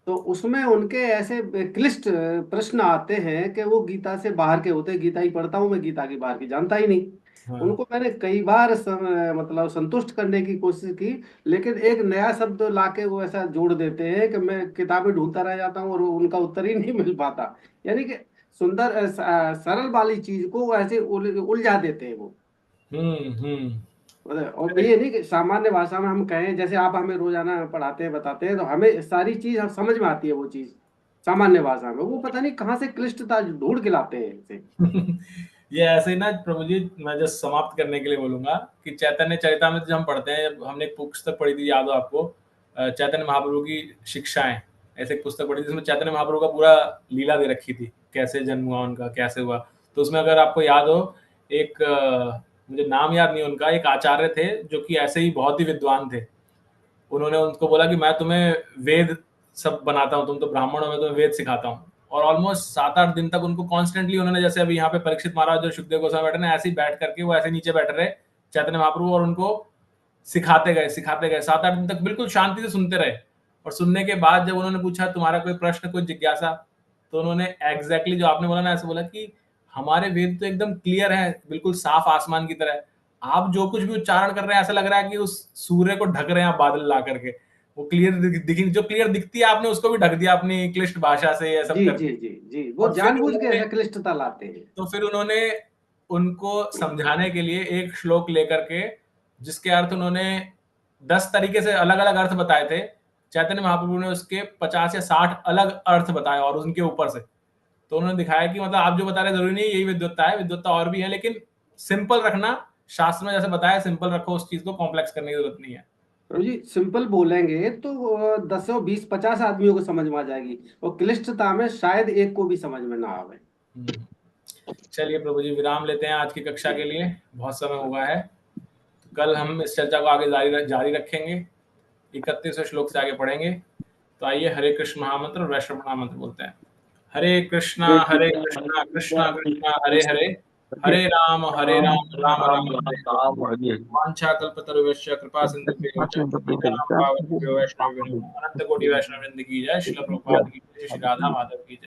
तो उसमें उनके ऐसे क्लिष्ट प्रश्न आते हैं कि वो गीता से बाहर के होते हैं। गीता ही पढ़ता हूँ मैं, गीता की बाहर की जानता ही नहीं। हाँ। उनको मैंने कई बार मतलब संतुष्ट करने की कोशिश की, लेकिन एक नया शब्द लाके वो ऐसा जोड़ देते हैं कि मैं किताबें ढूंढता रह जाता हूँ और उनका उत्तर ही नहीं मिल पाता। यानी कि सुंदर सरल वाली चीज को वो ऐसे उलझा देते हैं वो। और ये नहीं कि सामान्य भाषा में हम कहें, जैसे आप हमें रोजाना पढ़ाते हैं बताते हैं, तो हमें सारी चीज हम समझ में आती है वो चीज सामान्य भाषा में। वो पता नहीं कहाँ से क्लिष्टता ढूंढ के लाते हैं इसे। ये ऐसे ही ना प्रभु जी, मैं जस्ट समाप्त करने के लिए बोलूंगा कि चैतन्य चरितामृत जब हम पढ़ते हैं, हमने एक पुस्तक पढ़ी थी, याद हो आपको, चैतन्य महाप्रभु की शिक्षाएं, ऐसे एक पुस्तक पढ़ी थी जिसमें चैतन्य महाप्रभु का पूरा लीला दे रखी थी, कैसे जन्म हुआ उनका, कैसे हुआ। तो उसमें अगर आपको याद हो, एक मुझे नाम याद नहीं उनका, एक आचार्य थे जो कि ऐसे ही बहुत ही विद्वान थे। उन्होंने उनको बोला कि मैं तुम्हें वेद सब बनाता हूँ, तुम तो ब्राह्मण हो, मैं तुम्हें वेद सिखाता हूँ। और ऑलमोस्ट 7-8 दिन तक उनको कॉन्स्टेंटली उन्होंने, जैसे अभी यहाँ पे परीक्षित महाराज जो सुखदेव गोस्वामी बैठे ना, ऐसे ही बैठ करके वो ऐसे नीचे बैठ रहे चैतन्य महाप्रभु, और उनको सिखाते गए 7-8 दिन तक बिल्कुल शांति से सुनते रहे। और सुनने के बाद जब उन्होंने पूछा तुम्हारा कोई प्रश्न, कोई जिज्ञासा, तो उन्होंने एग्जैक्टली जो आपने बोला ना, ऐसे बोला कि हमारे वेद तो एकदम क्लियर है, बिल्कुल साफ आसमान की तरह। आप जो कुछ भी उच्चारण कर रहे हैं ऐसा लग रहा है कि उस सूर्य को ढक रहे हैं आप बादल ला करके। वो क्लियर दिखी, जो क्लियर दिखती है आपने उसको भी ढक दिया अपनी क्लिष्ट भाषा से, ये सब जी कर। जी जी जी, वो जानबूझ के ऐसा क्लिष्टता लाते हैं। तो फिर उन्होंने उनको समझाने के लिए एक श्लोक लेकर के, जिसके अर्थ उन्होंने 10 तरीके से अलग अलग अर्थ बताए थे, चैतन्य महाप्रभु ने उसके 50 या 60 अलग अर्थ बताए और उनके ऊपर से। तो उन्होंने दिखाया कि मतलब आप जो बता रहे जरूरी नहीं यही विद्वत्ता है, विद्वत्ता और भी है, लेकिन सिंपल रखना, शास्त्र में जैसे बताया सिंपल रखो, उस चीज को कॉम्प्लेक्स करने की जरूरत नहीं है। प्रभु जी सिंपल बोलेंगे तो 10 20 50 आदमियों को समझ में आ जाएगी, और क्लिष्टता में शायद एक को भी समझ में ना आवे। चलिए प्रभु जी विराम लेते हैं आज की कक्षा के लिए, बहुत समय हुआ है। कल हम इस चर्चा को आगे जारी रखेंगे, 31वें श्लोक से आगे पढ़ेंगे। तो आइए हरे कृष्ण महामंत्र और वैष्णव महामंत्र बोलते हैं। हरे कृष्णा कृष्णा कृष्णा हरे हरे, हरे राम राम राम हरे। वांछा कल्पतरुभ्यश्च कृपा सिन्धुभ्यः अनंत कोटि वैष्णव वृंद की जय। श्रील प्रभुपाद की जय। श्री राधा माधव की जय।